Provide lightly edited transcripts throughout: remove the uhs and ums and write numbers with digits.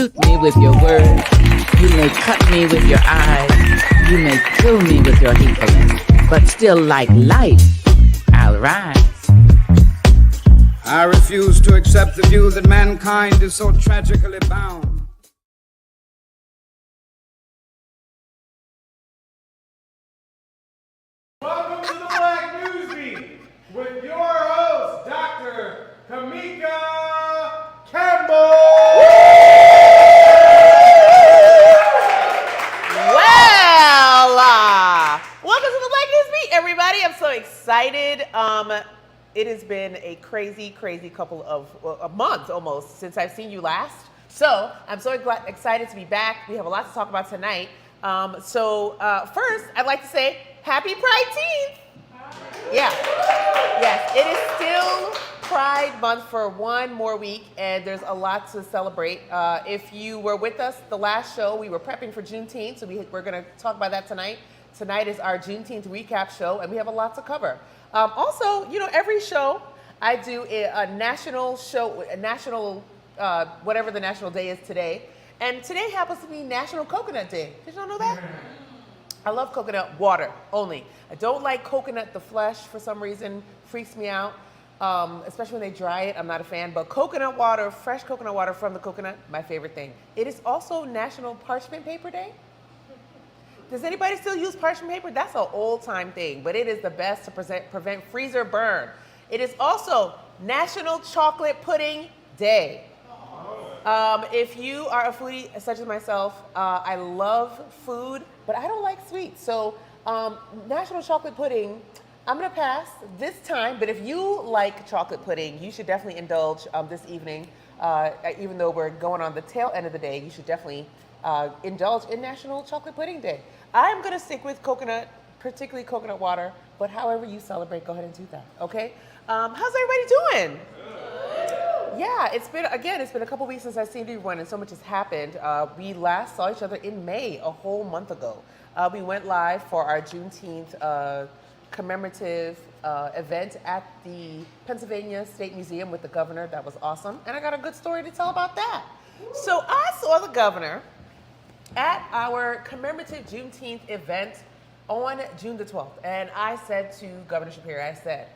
shoot me with your words. You may cut me with your eyes. You may kill me with your hatefulness. But still, like light, I'll rise. I refuse to accept the view that mankind is so tragically bound. Welcome to the Black NewsBeat with your host, Dr. Kimeka Campbell. Welcome to the Black NewsBeat, everybody. I'm so excited. It has been a crazy couple of months almost since I've seen you last. So I'm so excited to be back. We have a lot to talk about tonight. First, I'd like to say Happy Pride Teen. Yeah. Yes, it is still Pride Month for one more week, and there's a lot to celebrate. If you were with us the last show, we were prepping for Juneteenth, so we're going to talk about that tonight. Tonight is our Juneteenth recap show, and we have a lot to cover. Also, every show I do a national show, whatever the national day is today. And today happens to be National Coconut Day. Did y'all know that? I love coconut water only. I don't like coconut, the flesh, for some reason, freaks me out. Especially when they dry it, I'm not a fan. But coconut water, fresh coconut water from the coconut, my favorite thing. It is also National Parchment Paper Day. Does anybody still use parchment paper? That's an old-time thing, but it is the best to prevent freezer burn. It is also National Chocolate Pudding Day. If you are a foodie such as myself, I love food, but I don't like sweets. So National Chocolate Pudding, I'm gonna pass this time, but if you like chocolate pudding, you should definitely indulge this evening. Even though we're going on the tail end of the day, you should definitely indulge in National Chocolate Pudding Day. I'm gonna stick with coconut, particularly coconut water, but however you celebrate, go ahead and do that, okay? How's everybody doing? Yeah, it's been a couple weeks since I've seen everyone, and so much has happened. We last saw each other in May, a whole month ago. We went live for our Juneteenth commemorative event at the Pennsylvania State Museum with the governor. That was awesome, and I got a good story to tell about that. So I saw the governor at our commemorative Juneteenth event on June the 12th, and I said to Governor Shapiro, I said,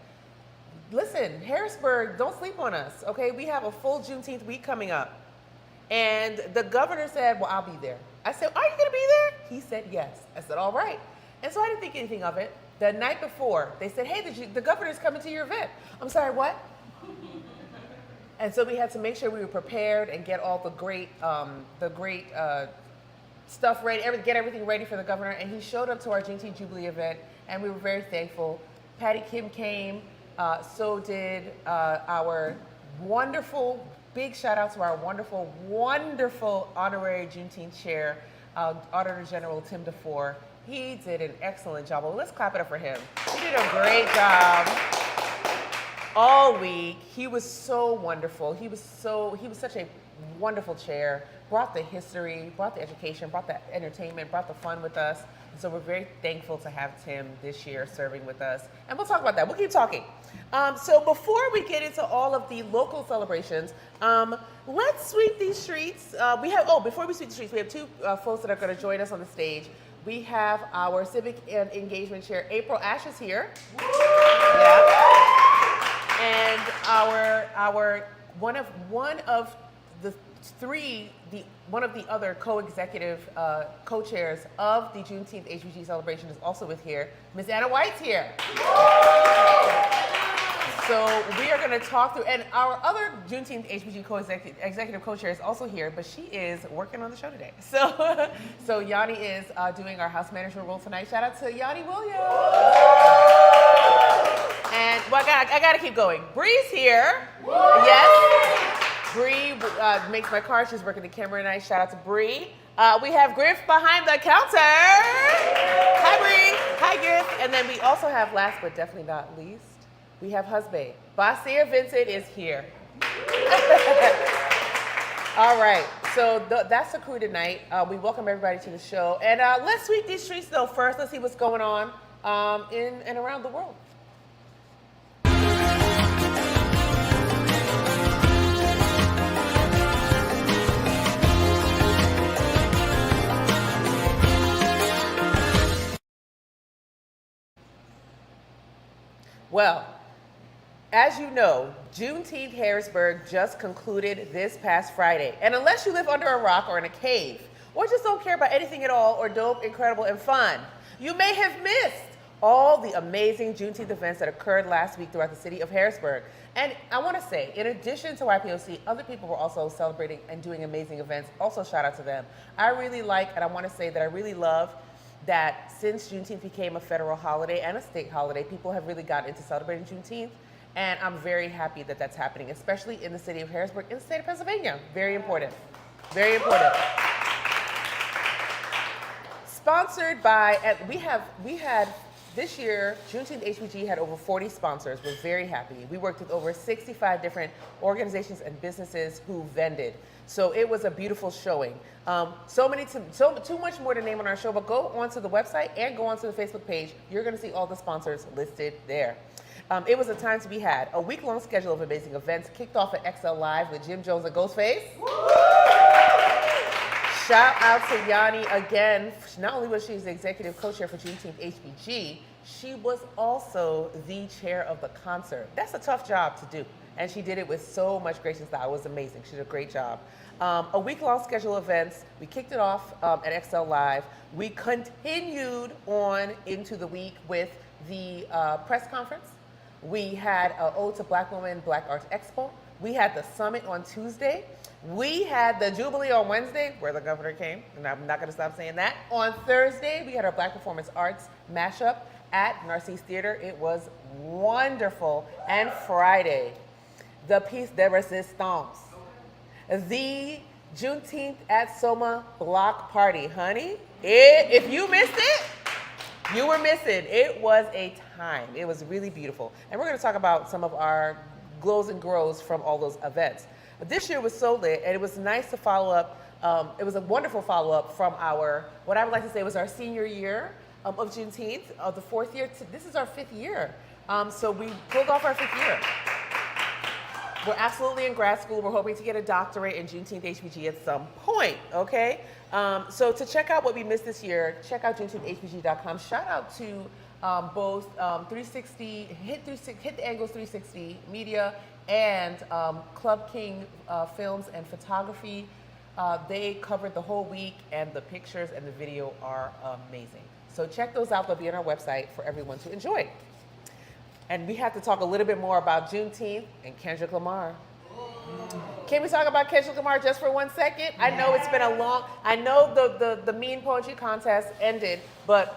listen, Harrisburg, don't sleep on us, okay? We have a full Juneteenth week coming up. And the governor said, well, I'll be there. I said, are you gonna be there? He said, yes. I said, all right. And so I didn't think anything of it. The night before, they said, hey, the governor's coming to your event. I'm sorry, what? And so we had to make sure we were prepared and get all the great stuff ready, get everything ready for the governor. And he showed up to our Juneteenth Jubilee event, and we were very thankful. Patty Kim came. So did our wonderful, big shout out to our wonderful honorary Juneteenth chair, Auditor General Tim DeFore. He did an excellent job. Well, let's clap it up for him. He did a great job all week. He was so wonderful. He was such a wonderful chair. Brought the history, brought the education, brought the entertainment, brought the fun with us. And so we're very thankful to have Tim this year serving with us. And we'll talk about that. We'll keep talking. So before we get into all of the local celebrations, let's sweep these streets. Before we sweep the streets, we have two folks that are going to join us on the stage. We have our Civic and Engagement Chair, April Ash, is here. Yeah. And one of the other co-executive co-chairs of the Juneteenth HBG celebration is also here. Ms. Anna White's here. So we are going to talk through, and our other Juneteenth HBG executive co-chair is also here, but she is working on the show today. So Yanni is doing our house management role tonight. Shout out to Yanni Williams. And I got to keep going. Bree's here. Yes. Bree makes my car. She's working the camera tonight. Shout out to Bree. We have Griff behind the counter. Hi, Bree. Hi, Griff. And then we also have, last but definitely not least, we have Husband. Basier Vincent is here. All right. So that's the crew tonight. We welcome everybody to the show. And let's sweep these streets, though, first. Let's see what's going on in and around the world. Well, as you know, Juneteenth Harrisburg just concluded this past Friday. And unless you live under a rock or in a cave, or just don't care about anything at all, or dope, incredible, and fun, you may have missed all the amazing Juneteenth events that occurred last week throughout the city of Harrisburg. And I want to say, in addition to YPOC, other people were also celebrating and doing amazing events. Also, shout out to them. I really like, and I want to say that I really love that since Juneteenth became a federal holiday and a state holiday, people have really gotten into celebrating Juneteenth. And I'm very happy that that's happening, especially in the city of Harrisburg, in the state of Pennsylvania. Very important. Very important. Sponsored by, we had this year, Juneteenth HBG had over 40 sponsors. We're very happy. We worked with over 65 different organizations and businesses who vended. So it was a beautiful showing. Too much more to name on our show, but go onto the website and go onto the Facebook page. You're gonna see all the sponsors listed there. It was a time to be had. A week-long schedule of amazing events kicked off at XL Live with Jim Jones and Ghostface. Shout out to Yanni again. Not only was she the executive co-chair for Juneteenth HBG, she was also the chair of the concert. That's a tough job to do. And she did it with so much grace and style. It was amazing. She did a great job. A week-long schedule of events. We kicked it off at XL Live. We continued on into the week with the press conference. We had an Ode to Black Women, Black Arts Expo. We had the summit on Tuesday. We had the Jubilee on Wednesday, where the governor came, and I'm not gonna stop saying that. On Thursday, we had our Black Performance Arts mashup at Narcisse Theater. It was wonderful. And Friday, the Piece de Resistance, the Juneteenth at Soma block party, honey. If you missed it, you were missing. It was a time. It was really beautiful. And we're gonna talk about some of our glows and grows from all those events. But this year was so lit, and it was nice to follow up. It was a wonderful follow-up from what I would like to say was our senior year of Juneteenth, of the fourth year. This is our fifth year. So we pulled off our fifth year. We're absolutely in grad school. We're hoping to get a doctorate in Juneteenth HBG at some point, okay? So to check out what we missed this year, check out JuneteenthHBG.com. Shout out to both 360, Hit the Angles 360 Media and Club King Films and Photography. They covered the whole week, and the pictures and the video are amazing. So check those out. They'll be on our website for everyone to enjoy. And we have to talk a little bit more about Juneteenth and Kendrick Lamar. Can we talk about Kendrick Lamar just for 1 second? I know it's been I know the mean poetry contest ended, but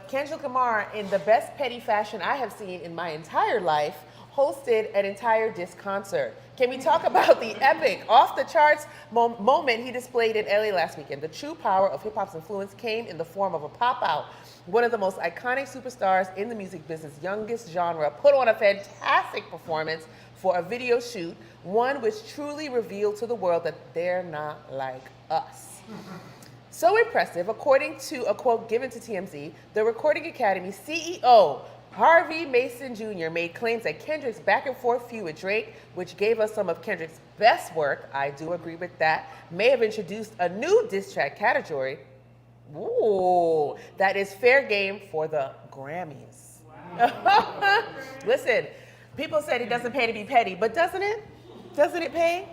Kendrick Lamar, in the best petty fashion I have seen in my entire life, hosted an entire disc concert. Can we talk about the epic, off-the-charts moment he displayed in LA last weekend? The true power of hip-hop's influence came in the form of a pop-out. One of the most iconic superstars in the music business, youngest genre, put on a fantastic performance for a video shoot, one which truly revealed to the world that they're not like us. So impressive, according to a quote given to TMZ, the Recording Academy CEO, Harvey Mason Jr. made claims that Kendrick's back-and-forth feud with Drake, which gave us some of Kendrick's best work, I do agree with that, may have introduced a new diss track category, that is fair game for the Grammys. Wow. Listen, people said it doesn't pay to be petty, but doesn't it? Doesn't it pay?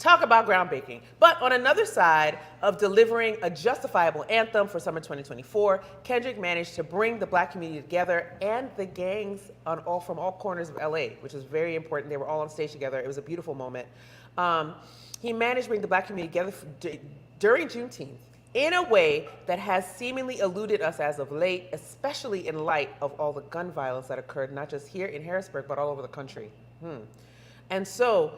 Talk about groundbreaking. But on another side of delivering a justifiable anthem for summer 2024, Kendrick managed to bring the Black community together and the gangs from all corners of LA, which was very important. They were all on stage together. It was a beautiful moment. He managed to bring the Black community together during Juneteenth in a way that has seemingly eluded us as of late, especially in light of all the gun violence that occurred, not just here in Harrisburg, but all over the country. And so,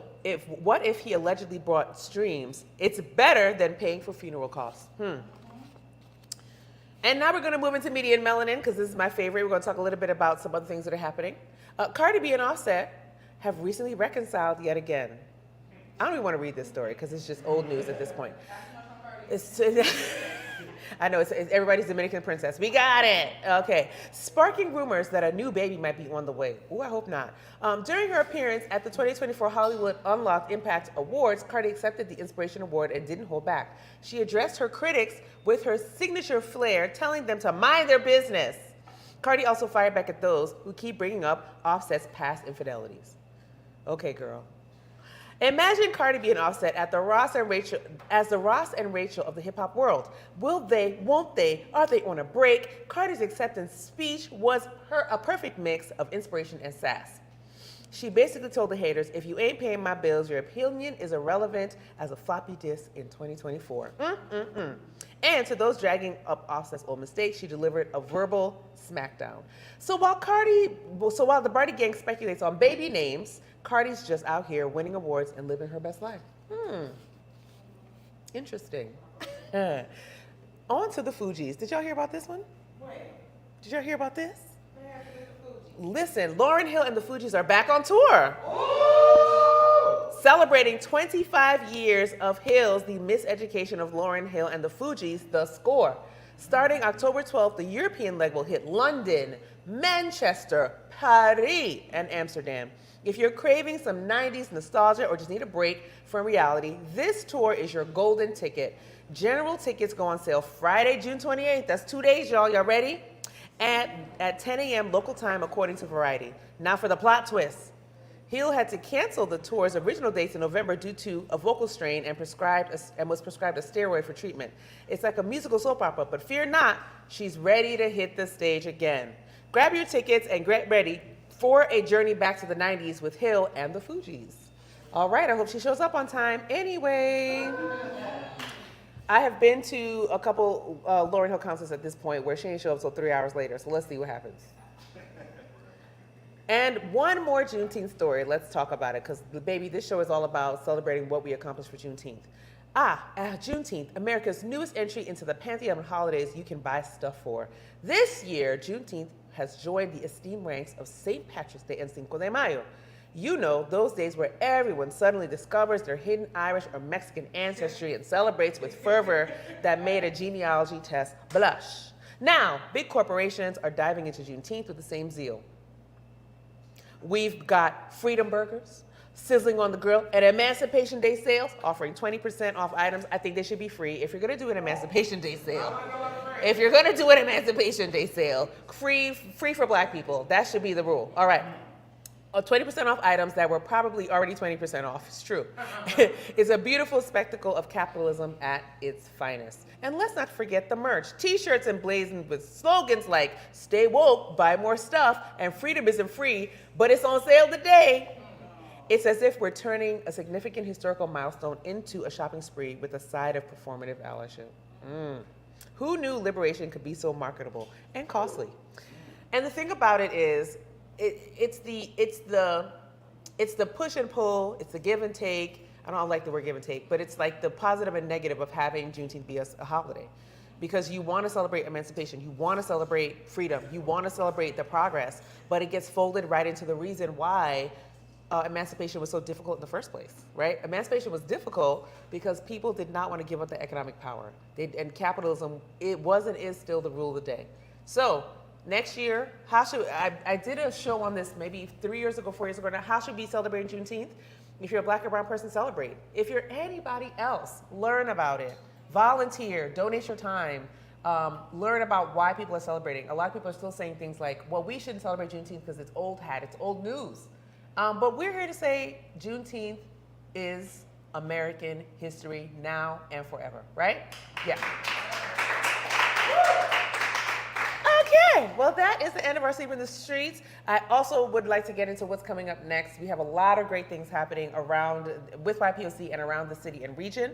what if he allegedly brought streams? It's better than paying for funeral costs. And now we're gonna move into media and melanin, because this is my favorite. We're gonna talk a little bit about some other things that are happening. Cardi B and Offset have recently reconciled yet again. I don't even wanna read this story, because it's just old news at this point. I know, it's everybody's Dominican princess. We got it. Okay. Sparking rumors that a new baby might be on the way. Ooh, I hope not. During her appearance at the 2024 Hollywood Unlocked Impact Awards, Cardi accepted the Inspiration Award and didn't hold back. She addressed her critics with her signature flair, telling them to mind their business. Cardi also fired back at those who keep bringing up Offset's past infidelities. Okay, girl. Imagine Cardi being Offset at the Ross and Rachel of the hip hop world. Will they? Won't they? Are they on a break? Cardi's acceptance speech was a perfect mix of inspiration and sass. She basically told the haters, if you ain't paying my bills, your opinion is irrelevant as a floppy disk in 2024. And to those dragging up Offset's old mistakes, she delivered a verbal smackdown. So while the Barty gang speculates on baby names, Cardi's just out here winning awards and living her best life. Interesting. On to the Fugees. Did y'all hear about this one? Did y'all hear about this? Listen, Lauryn Hill and the Fugees are back on tour. Celebrating 25 years of Hill's The Miseducation of Lauryn Hill and the Fugees, The Score. Starting October 12th, the European leg will hit London, Manchester, Paris, and Amsterdam. If you're craving some 90s nostalgia or just need a break from reality, this tour is your golden ticket. General tickets go on sale Friday, June 28th. That's 2 days, y'all. Y'all ready? At 10 a.m. local time, according to Variety. Now for the plot twist. Hill had to cancel the tour's original dates in November due to a vocal strain and was prescribed a steroid for treatment. It's like a musical soap opera, but fear not, she's ready to hit the stage again. Grab your tickets and get ready for a journey back to the 90s with Hill and the Fugees. All right, I hope she shows up on time anyway. I have been to a couple Lauryn Hill concerts at this point where she didn't show up until 3 hours later, so let's see what happens. And one more Juneteenth story. Let's talk about it, because, baby, this show is all about celebrating what we accomplished for Juneteenth. Juneteenth, America's newest entry into the pantheon of holidays you can buy stuff for. This year, Juneteenth has joined the esteemed ranks of St. Patrick's Day and Cinco de Mayo. You know, those days where everyone suddenly discovers their hidden Irish or Mexican ancestry and celebrates with fervor that made a genealogy test blush. Now, big corporations are diving into Juneteenth with the same zeal. We've got Freedom Burgers, sizzling on the grill, and Emancipation Day sales, offering 20% off items. I think they should be free. If you're gonna do an Emancipation Day sale, free for black people. That should be the rule. All right. 20% off items that were probably already 20% off. It's true. It's a beautiful spectacle of capitalism at its finest. And let's not forget the merch. T-shirts emblazoned with slogans like, stay woke, buy more stuff, and freedom isn't free, but it's on sale today. It's as if we're turning a significant historical milestone into a shopping spree with a side of performative allyship. Who knew liberation could be so marketable and costly? And the thing about it is, it's the push and pull, it's the give and take. I don't like the word give and take, but it's like the positive and negative of having Juneteenth be a holiday. Because you want to celebrate emancipation, you want to celebrate freedom, you want to celebrate the progress, but it gets folded right into the reason why emancipation was so difficult in the first place, right? Emancipation was difficult because people did not want to give up their economic power. And capitalism, it was and is still the rule of the day. So, next year, I did a show on this maybe 3 years ago, 4 years ago now. How should we be celebrating Juneteenth? If you're a black or brown person, celebrate. If you're anybody else, learn about it. Volunteer, donate your time. Learn about why people are celebrating. A lot of people are still saying things like, well, we shouldn't celebrate Juneteenth because it's old hat, it's old news. But we're here to say Juneteenth is American history now and forever, right? Yeah. Okay, well, that is the end of our Sleep in the Streets. I also would like to get into what's coming up next. We have a lot of great things happening with YPOC and around the city and region.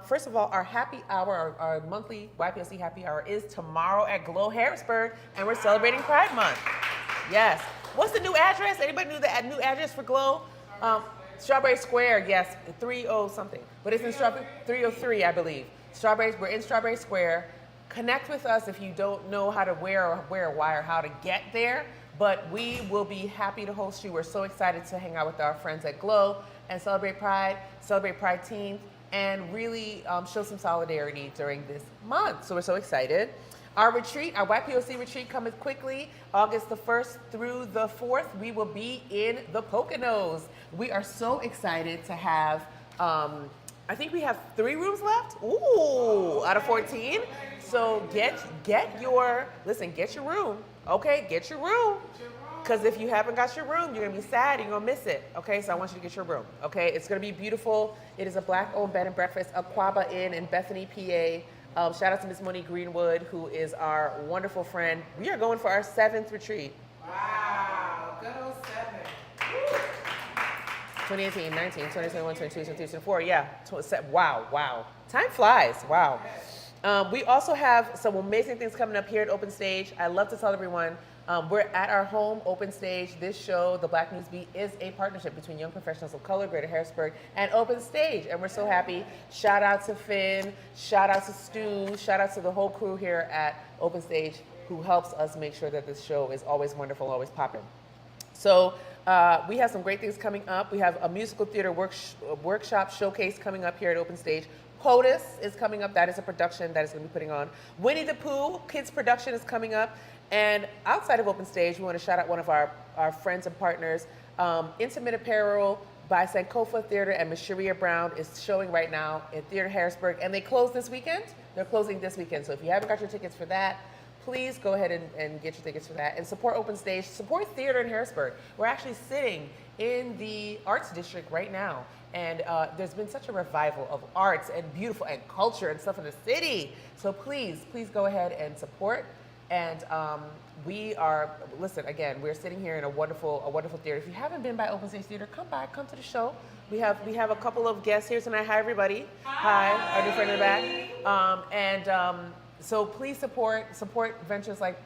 First of all, our happy hour, our monthly YPOC happy hour is tomorrow at Glow Harrisburg, and we're celebrating Pride Month. Yes. What's the new address? Anybody knew the new address for Glow? Strawberry Square, yes, 30 something. But it's in 303, I believe. We're in Strawberry Square. Connect with us if you don't know how to where or why or how to get there, but we will be happy to host you. We're so excited to hang out with our friends at Glow and celebrate Pride-Teenth, and really show some solidarity during this month. So we're so excited. Our retreat, our YPOC retreat coming quickly, August the 1st through the 4th. We will be in the Poconos. We are so excited to have I think we have 3 rooms left. Ooh, out of 14. So get your room. Okay, get your room. Because if you haven't got your room, you're gonna be sad. You're gonna miss it. Okay, so I want you to get your room. Okay, it's gonna be beautiful. It is a Black-owned bed and breakfast, Aquaba Inn in Bethany, PA. Shout out to Miss Monique Greenwood, who is our wonderful friend. We are going for our 7th retreat. Wow, good old 7. 2018, 19, 2021, 22, 23, 24. Yeah. Wow. Time flies. Wow. We also have some amazing things coming up here at Open Stage. I love to tell everyone, we're at our home, Open Stage. This show, The Black NewsBeat, is a partnership between Young Professionals of Color, Greater Harrisburg, and Open Stage. And we're so happy. Shout out to Finn. Shout out to Stu. Shout out to the whole crew here at Open Stage who helps us make sure that this show is always wonderful, always popping. So we have some great things coming up. We have a musical theater workshop showcase coming up here at Open Stage. POTUS is coming up. That is a production that is going to be putting on. Winnie the Pooh kids production is coming up. And outside of Open Stage, we want to shout out one of our friends and partners. Intimate Apparel by Sankofa Theater and Miss Sharia Brown is showing right now in Theater Harrisburg. And they close this weekend. They're closing this weekend. So if you haven't got your tickets for that, please go ahead and get your tickets for that. And support Open Stage. Support theater in Harrisburg. We're actually sitting in the Arts District right now. And there's been such a revival of arts and beautiful and culture and stuff in the city. So please go ahead and support. And we are, listen, again, we're sitting here in a wonderful theater. If you haven't been by Open Stage Theater, come by, come to the show. We have a couple of guests here tonight. Hi, everybody. Hi, our new friend in the back. So please support ventures like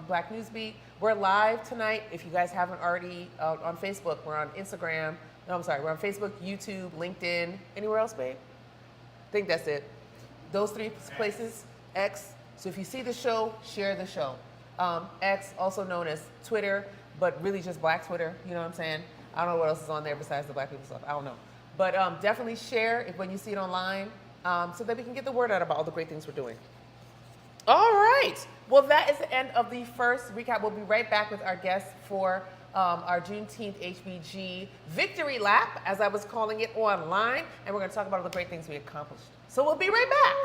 Black NewsBeat. We're live tonight. If you guys haven't already, on Facebook, we're on Instagram. No, I'm sorry, we're on Facebook, YouTube, LinkedIn. Anywhere else, babe? I think that's it. Those 3 places, X. So if you see the show, share the show. X, also known as Twitter, but really just Black Twitter, you know what I'm saying? I don't know what else is on there besides the Black people stuff, I don't know. But definitely share when you see it online so that we can get the word out about all the great things we're doing. All right, well that is the end of the first recap. We'll be right back with our guests for our Juneteenth HBG Victory Lap, as I was calling it online, and we're gonna talk about all the great things we accomplished. So we'll be right back.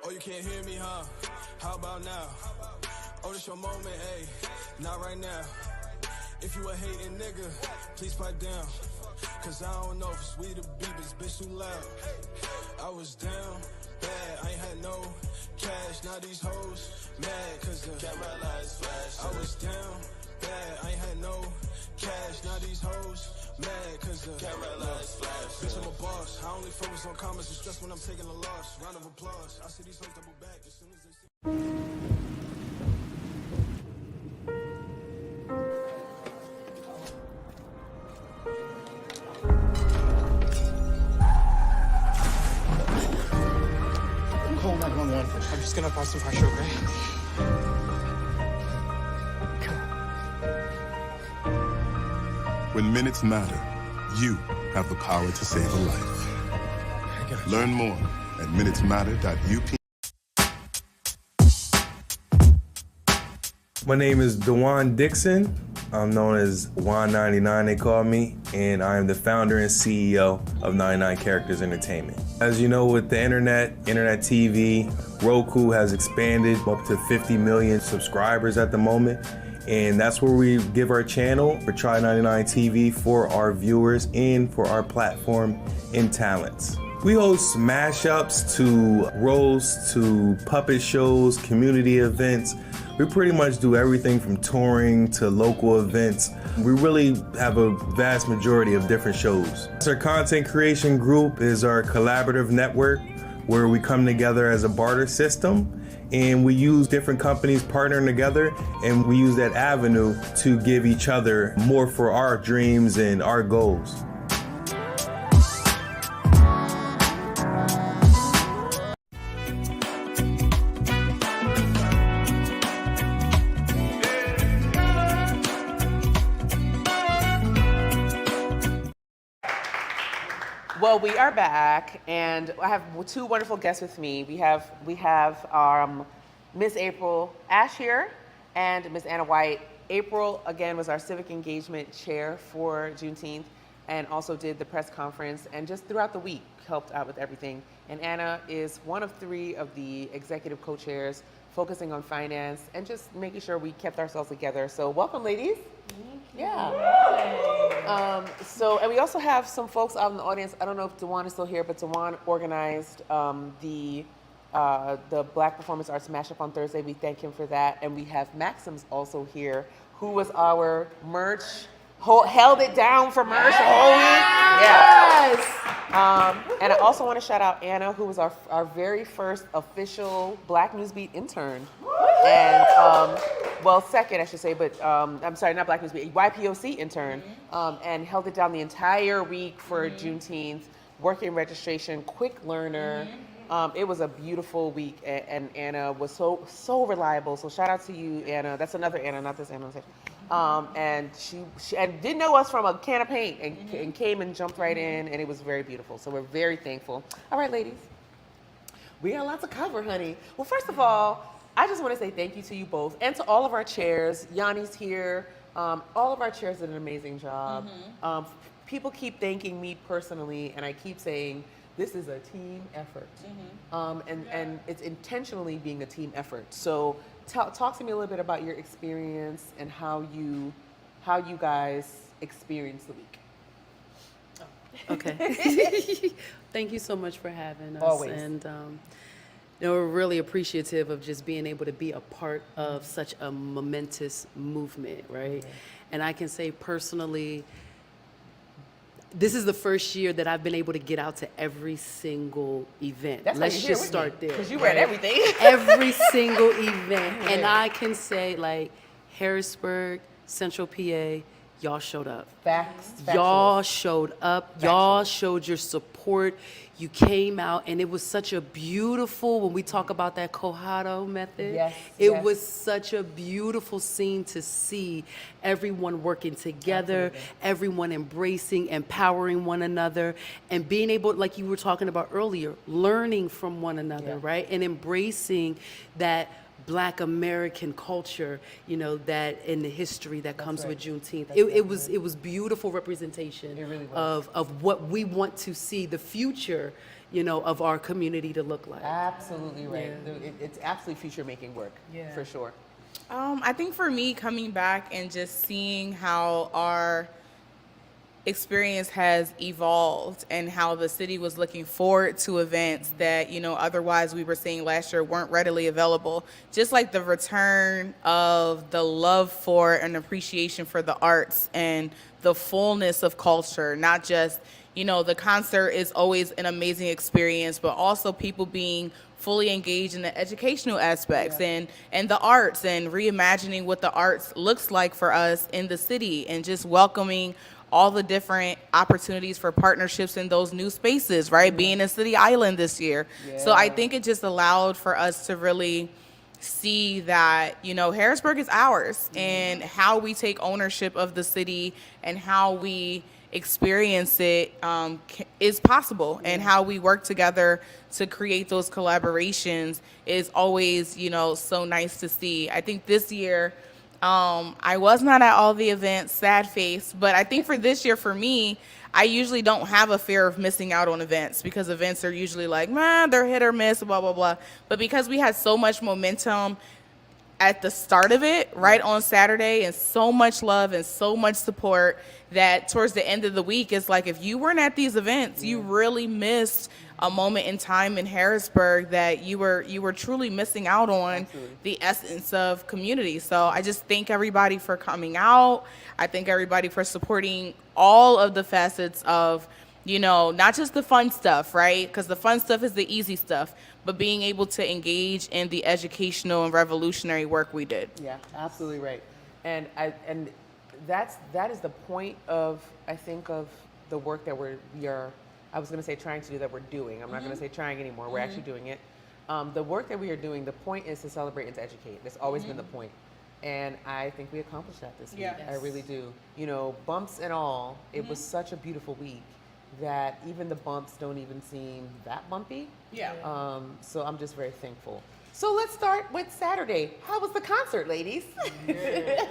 Oh, you can't hear me, huh? How about now? Oh, this your moment, ayy. Not right now. If you a hating nigga, please pipe down. Cause I don't know if it's we the beat, this bitch too loud. I was down bad, I ain't had no cash. Now these hoes mad cause the camera lights flash. I was down bad, I ain't had no cash. Now these hoes mad cause the camera lights flash. Bitch, I'm a boss. I only focus on comments and stress when I'm taking a loss. Round of applause. I see these hoes double back as soon as they see. Call 911. I'm just gonna apply some pressure, okay? When minutes matter, you have the power to save a life. Learn more at minutesmatter.up. My name is DeJuan Dixon. I'm known as Juan99, they call me, and I am the founder and CEO of 99 Characters Entertainment. As you know, with the internet TV, Roku has expanded up to 50 million subscribers at the moment, And that's where we give our channel for Try 99 TV for our viewers and for our platform and talents. We host mashups to roasts to puppet shows, community events. We pretty much do everything from touring to local events. We really have a vast majority of different shows. Our content creation group is our collaborative network where we come together as a barter system, and we use different companies partnering together, and we use that avenue to give each other more for our dreams and our goals. Well, we are back, and I have two wonderful guests with me. We have Miss April Ash here and Miss Anna White. April, again, was our civic engagement chair for Juneteenth and also did the press conference and just throughout the week helped out with everything. And Anna is one of three of the executive co-chairs focusing on finance and just making sure we kept ourselves together. So welcome, ladies. Yeah. And we also have some folks out in the audience. I don't know if Dewan is still here, but Dewan organized the Black Performance Arts Mashup on Thursday. We thank him for that. And we have Maxims also here, who was our merch, held it down for merch the whole week. Yes. And I also want to shout out Anna, who was our very first official Black NewsBeat intern. And, well, second, I should say, but I'm sorry, not Black NewsBeat, YPOC intern, and held it down the entire week for Juneteenth, working registration, quick learner. It was a beautiful week, and Anna was so reliable. So shout out to you, Anna. That's another Anna, not this Anna. And she and didn't know us from a can of paint, and came and jumped right in, and it was very beautiful. So we're very thankful. All right, ladies, we got lots to cover, honey. Well, first of all, I just want to say thank you to you both and to all of our chairs. Yanni's here. All of our chairs did an amazing job. People keep thanking me personally, and I keep saying this is a team effort. And it's intentionally being a team effort. So talk to me a little bit about your experience and how you guys experienced the week. Okay. Thank you so much for having us. Always. And we're really appreciative of just being able to be a part of such a momentous movement, right? And I can say personally, this is the first year that I've been able to get out to every single event. Let's just start there. Because you read everything. Every single event. And I can say, like, Harrisburg, Central PA, y'all showed up. Facts. Y'all showed up. Y'all showed your support. You came out, and it was such a beautiful, when we talk about that Cojado method, it was such a beautiful scene to see everyone working together, everyone embracing, empowering one another, and being able, like you were talking about earlier, learning from one another, right? And embracing that Black American culture, you know, that in the history that comes with Juneteenth. It was beautiful representation of what we want to see the future, you know, of our community to look like. Absolutely right. It's absolutely future making work, for sure. I think for me, coming back and just seeing how our experience has evolved and how the city was looking forward to events that, you know, otherwise we were seeing last year weren't readily available. Just like the return of the love for and appreciation for the arts and the fullness of culture, not just, you know, the concert is always an amazing experience, but also people being fully engaged in the educational aspects and the arts and reimagining what the arts looks like for us in the city and just welcoming all the different opportunities for partnerships in those new spaces, right? Being in City Island this year. So I think it just allowed for us to really see that, you know, Harrisburg is ours and how we take ownership of the city and how we experience it is possible and how we work together to create those collaborations is always, you know, so nice to see. I think this year, I was not at all the events, sad face, but I think for this year, for me, I usually don't have a fear of missing out on events because events are usually like, man, they're hit or miss, blah, blah, blah. But because we had so much momentum at the start of it, right on Saturday, and so much love and so much support that towards the end of the week, it's like if you weren't at these events, you really missed a moment in time in Harrisburg that you were truly missing out on the essence of community. So I just thank everybody for coming out. I thank everybody for supporting all of the facets of, not just the fun stuff, right? Because the fun stuff is the easy stuff, but being able to engage in the educational and revolutionary work we did. Yeah, absolutely right. And that is the point of, I think, of the work that we are, I was going to say trying to do, that we're doing. I'm not going to say trying anymore. We're actually doing it. The work that we are doing, the point is to celebrate and to educate. That's always been the point. And I think we accomplished that this week. Yes. I really do. Bumps and all, it was such a beautiful week that even the bumps don't even seem that bumpy. Yeah. So I'm just very thankful. So let's start with Saturday. How was the concert, ladies? Go ahead.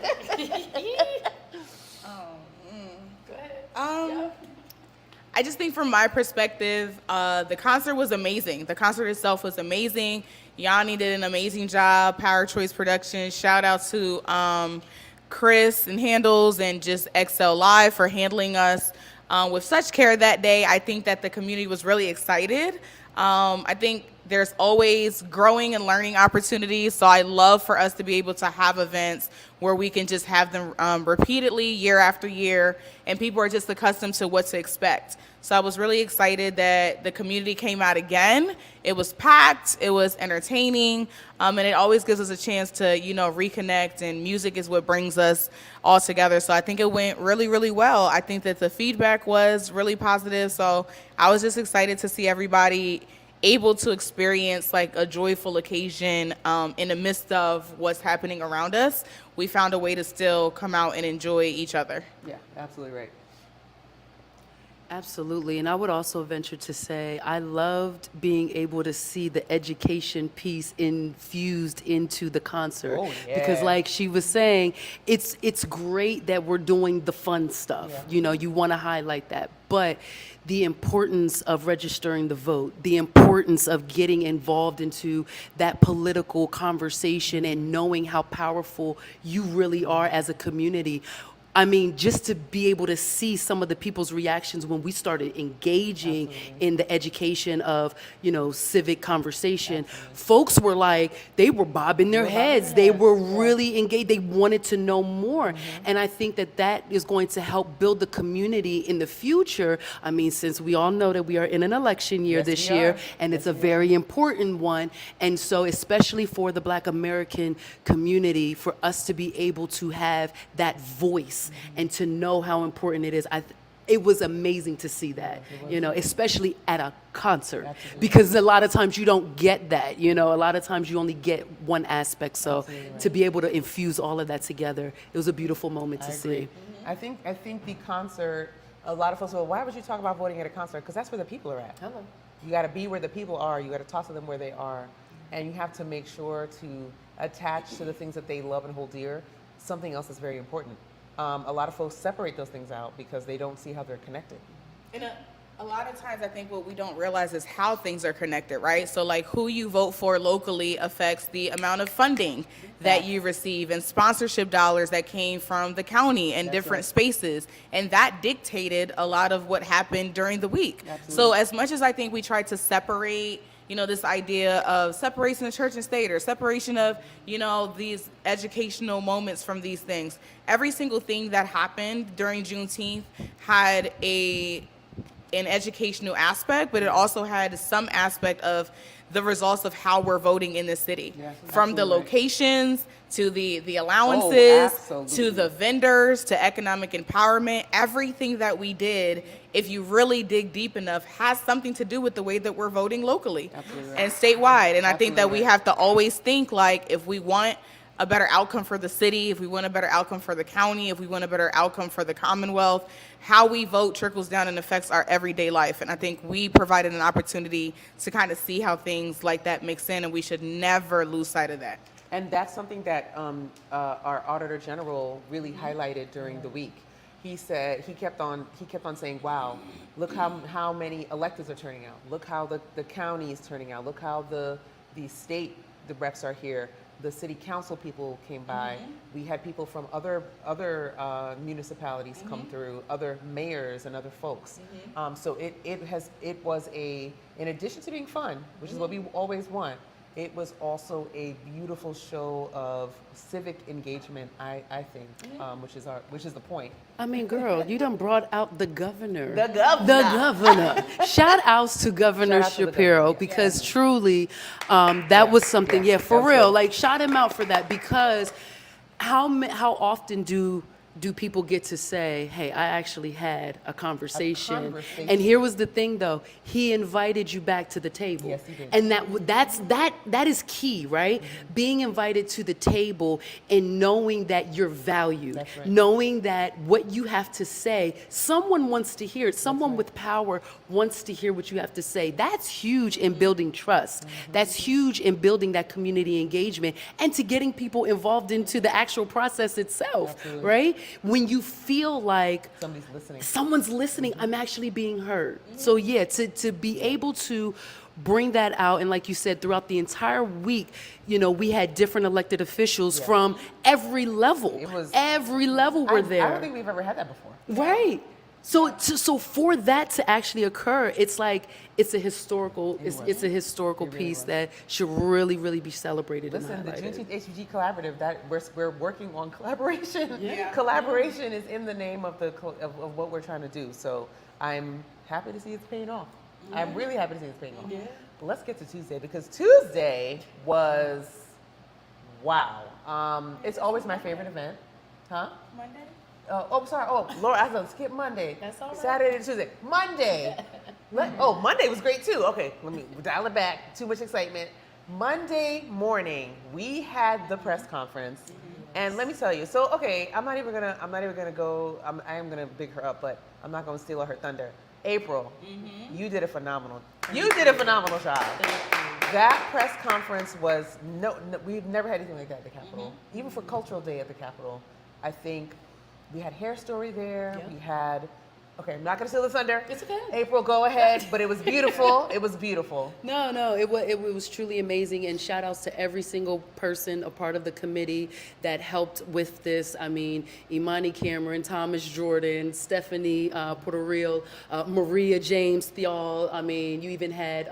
I just think from my perspective, the concert was amazing. The concert itself was amazing. Yanni did an amazing job. Power Choice Productions. Shout out to Chris and Handles and just XL Live for handling us with such care that day. I think that the community was really excited. I think there's always growing and learning opportunities. So I love for us to be able to have events where we can just have them repeatedly year after year, and people are just accustomed to what to expect. So I was really excited that the community came out again. It was packed, it was entertaining, and it always gives us a chance to, reconnect, and music is what brings us all together. So I think it went really, really well. I think that the feedback was really positive. So I was just excited to see everybody able to experience like a joyful occasion in the midst of what's happening around us. We found a way to still come out and enjoy each other. Yeah, absolutely right. Absolutely. And I would also venture to say I loved being able to see the education piece infused into the concert. Oh, yeah. Because like she was saying, it's great that we're doing the fun stuff. Yeah. You want to highlight that. But the importance of registering the vote, the importance of getting involved into that political conversation and knowing how powerful you really are as a community. I mean, just to be able to see some of the people's reactions when we started engaging in the education of, civic conversation, folks were like, they were bobbing their heads. They were really engaged. They wanted to know more. And I think that is going to help build the community in the future. I mean, since we all know that we are in an election year this year, and it's a very important one. And so especially for the Black American community, for us to be able to have that voice and to know how important it is. It was amazing to see that, especially at a concert. Absolutely. Because a lot of times you don't get that, a lot of times you only get one aspect. So to be able to infuse all of that together, it was a beautiful moment to see. I think the concert, a lot of folks go, why would you talk about voting at a concert? Because that's where the people are at. Hello. You got to be where the people are. You got to talk to them where they are. And you have to make sure to attach to the things that they love and hold dear something else that's very important. A lot of folks separate those things out because they don't see how they're connected. And a lot of times I think what we don't realize is how things are connected, right? So like who you vote for locally affects the amount of funding that you receive and sponsorship dollars that came from the county and different spaces. And that dictated a lot of what happened during the week. Absolutely. So as much as I think we tried to separate this idea of separation of church and state or separation of, these educational moments from these things. Every single thing that happened during Juneteenth had an educational aspect, but it also had some aspect of the results of how we're voting in the city. Yes, from the locations to the allowances, to the vendors, to economic empowerment. Everything that we did, if you really dig deep enough, has something to do with the way that we're voting locally and statewide. And I think that we have to always think like, if we want a better outcome for the city, if we want a better outcome for the county, if we want a better outcome for the Commonwealth, how we vote trickles down and affects our everyday life. And I think we provided an opportunity to kind of see how things like that mix in, and we should never lose sight of that. And that's something that our Auditor General really highlighted during the week. He said, he kept on saying, wow, look how many electeds are turning out. Look how the county is turning out. Look how the state, the reps are here. the city council people came by. We had people from other municipalities come through, other mayors and other folks. So it was in addition to being fun, which is what we always want, it was also a beautiful show of civic engagement, I think, which is the point. I mean, girl, you done brought out the governor. The governor. The governor. Shout outs to Governor Shout out to the Shapiro governor, because truly that was something, for real. Like, shout him out for that because how often do people get to say, hey, I actually had a conversation. And here was the thing, though. He invited you back to the table. Yes, he did. And that is key, right? Being invited to the table and knowing that you're valued. That's right. Knowing that what you have to say, someone wants to hear it. Someone with power wants to hear what you have to say. That's huge in building trust. That's huge in building that community engagement and to getting people involved into the actual process itself, right? When you feel like someone's listening, I'm actually being heard. So yeah, to be able to bring that out, and like you said, throughout the entire week, we had different elected officials from every level. Every level were there. I don't think we've ever had that before. Right. So for that to actually occur, it's like it's a historical piece that should really, really be celebrated. Listen, and the highlighted. Juneteenth HBG Collaborative, that we're working on collaboration. Collaboration is in the name of of what we're trying to do. So I'm happy to see it's paying off. I'm really happy to see it's paying off. But let's get to Tuesday because Tuesday was wow. It's always my favorite event, huh? Monday. Sorry. Oh, Laura, I was gonna skip Monday. That's all right. Saturday and Tuesday. Monday. Monday was great too. Okay, let me dial it back. Too much excitement. Monday morning, we had the press conference, and let me tell you. So, okay, I am gonna big her up, but I'm not gonna steal her thunder. April, you did a phenomenal. You did a phenomenal job. That press conference was we've never had anything like that at the Capitol. Even for Cultural Day at the Capitol, I think. We had Hair Story there. Yeah. We had, I'm not gonna steal the thunder. It's okay. April, go ahead. But it was beautiful. It was beautiful. No, it was truly amazing. And shout outs to every single person, a part of the committee that helped with this. I mean, Imani Cameron, Thomas Jordan, Stephanie Porterreal, Maria James Thial. I mean, you even had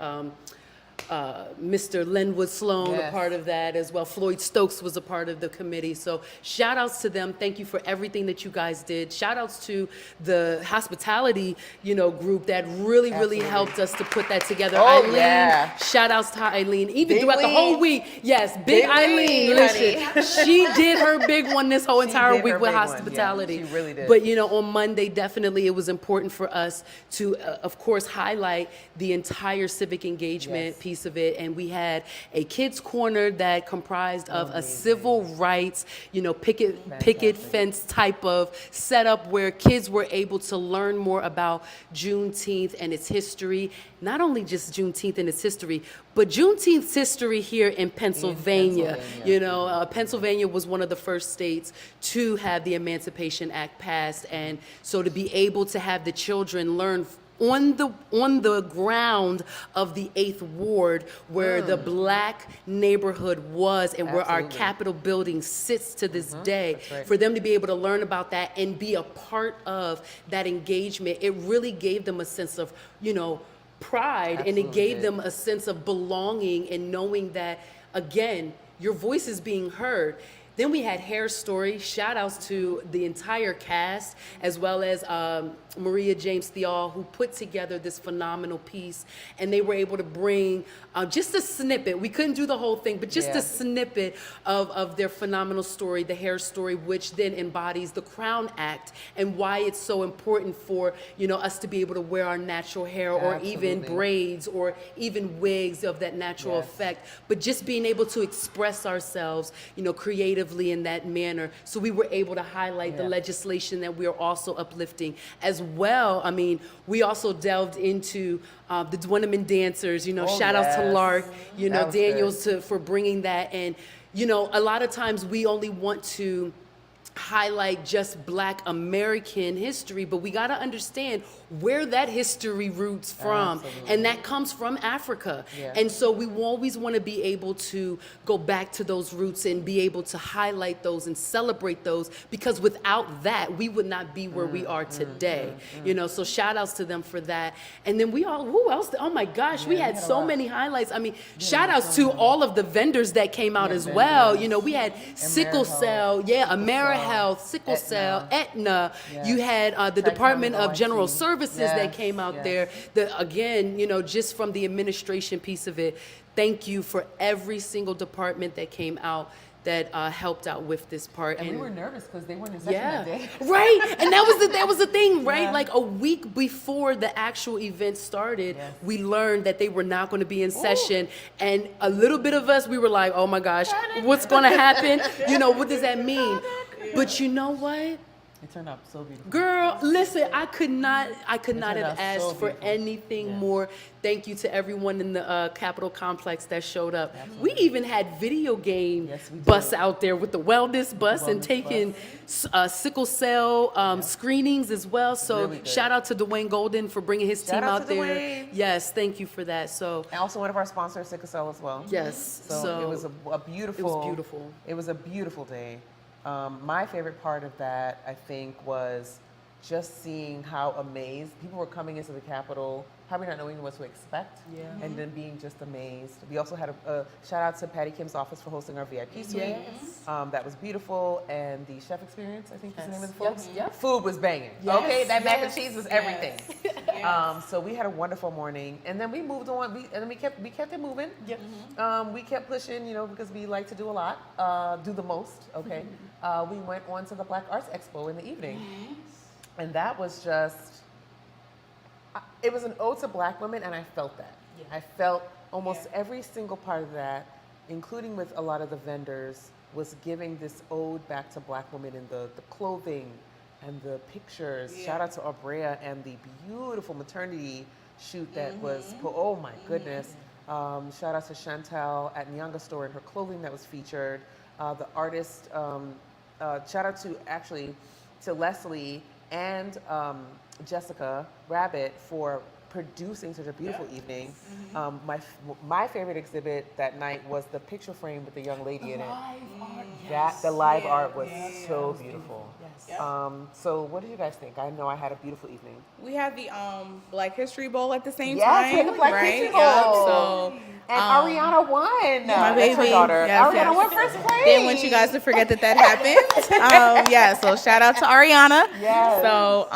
Mr. Linwood Sloan, a part of that as well. Floyd Stokes was a part of the committee. So shout outs to them. Thank you for everything that you guys did. Shout outs to the hospitality, group that really helped us to put that together. Eileen, shout outs to Eileen. Even throughout the whole week. Yes, Big Eileen. Listen, she did her big one this whole entire week with hospitality. Yeah, she really did. But on Monday, definitely it was important for us to, of course, highlight the entire civic engagement piece of it, and we had a kids corner that comprised of a civil rights, picket fence type of setup where kids were able to learn more about Juneteenth and its history. Not only just Juneteenth and its history, but Juneteenth's history here in Pennsylvania. Pennsylvania was one of the first states to have the Emancipation Act passed, and so to be able to have the children learn on the ground of the 8th Ward, where the black neighborhood was and where our Capitol building sits to this day, for them to be able to learn about that and be a part of that engagement, it really gave them a sense of, pride, and it gave them a sense of belonging and knowing that, again, your voice is being heard. Then we had Hair Story. Shout outs to the entire cast, as well as Maria James Thial, who put together this phenomenal piece. And they were able to bring just a snippet. We couldn't do the whole thing, but just a snippet of their phenomenal story, the Hair Story, which then embodies the Crown Act and why it's so important for us to be able to wear our natural hair, or even braids, or even wigs of that natural effect. But just being able to express ourselves, creatively in that manner. So we were able to highlight the legislation that we are also uplifting as well. I mean, we also delved into the Dwinneman dancers, shout out to Lark, Daniels for bringing that. And, a lot of times we only want to highlight just Black American history, but we got to understand where that history roots from. Absolutely. And that comes from Africa. Yeah. And so we always want to be able to go back to those roots and be able to highlight those and celebrate those, because without that, we would not be where we are today. You know, so shout outs to them for that. And then who else? Oh my gosh, we had so many highlights. I mean, shout outs to all of the vendors that came out as well. You know, we had sickle cell, AmeriHealth, sickle cell, Aetna. You had the Department of General Services that came out there. Again, you know, just from the administration piece of it, thank you for every single department that came out that helped out with this part. And we were nervous because they weren't in session that day. Right, and that was the thing, right? Like a week before the actual event started, we learned that they were not going to be in session, and a little bit of us, we were like, oh my gosh, what's going to happen? You know, what does that mean? But you know what? It turned out so beautiful. Girl, listen, I could not have asked for anything more. Thank you to everyone in the Capitol complex that showed up. We even had video game bus out there with the wellness bus and taking sickle cell screenings as well. So Really shout out to Dwayne Golden for bringing his team out there. Dwayne. Yes, thank you for that. So And also one of our sponsors, Sickle Cell, as well. yes, So it was a beautiful. It was beautiful. It was a beautiful day. My favorite part of that, I think, was just seeing how amazed people were coming into the Capitol, probably not knowing what to expect, and then being just amazed. We also had a shout out to Patty Kim's office for hosting our VIP suite. That was beautiful, and the chef experience, I think is the name of the folks. Food was banging. Okay, that mac and cheese was everything. So we had a wonderful morning, and then we moved on. We kept it moving. We kept pushing, you know, because we like to do a lot, do the most. Okay. We went on to the Black Arts Expo in the evening, and that was just. It was an ode to Black women, and I felt that. I felt almost every single part of that, including with a lot of the vendors, was giving this ode back to Black women in the clothing and the pictures. Shout out to Abrea and the beautiful maternity shoot that was, oh my goodness. Shout out to Chantel at Nyanga Store and her clothing that was featured. The artist, shout out to Leslie and Jessica Rabbit for producing such a beautiful evening. My favorite exhibit that night was the picture frame with the young lady in it. The live art was so beautiful. So what did you guys think? I know I had a beautiful evening. We had the Black History Bowl at the same Yes, we time, had the Black right? History Bowl. So And Ariana won. my baby, That's her daughter. yes, Ariana yes. won first place. Didn't want you guys to forget that happened. So shout out to Ariana. Yes. So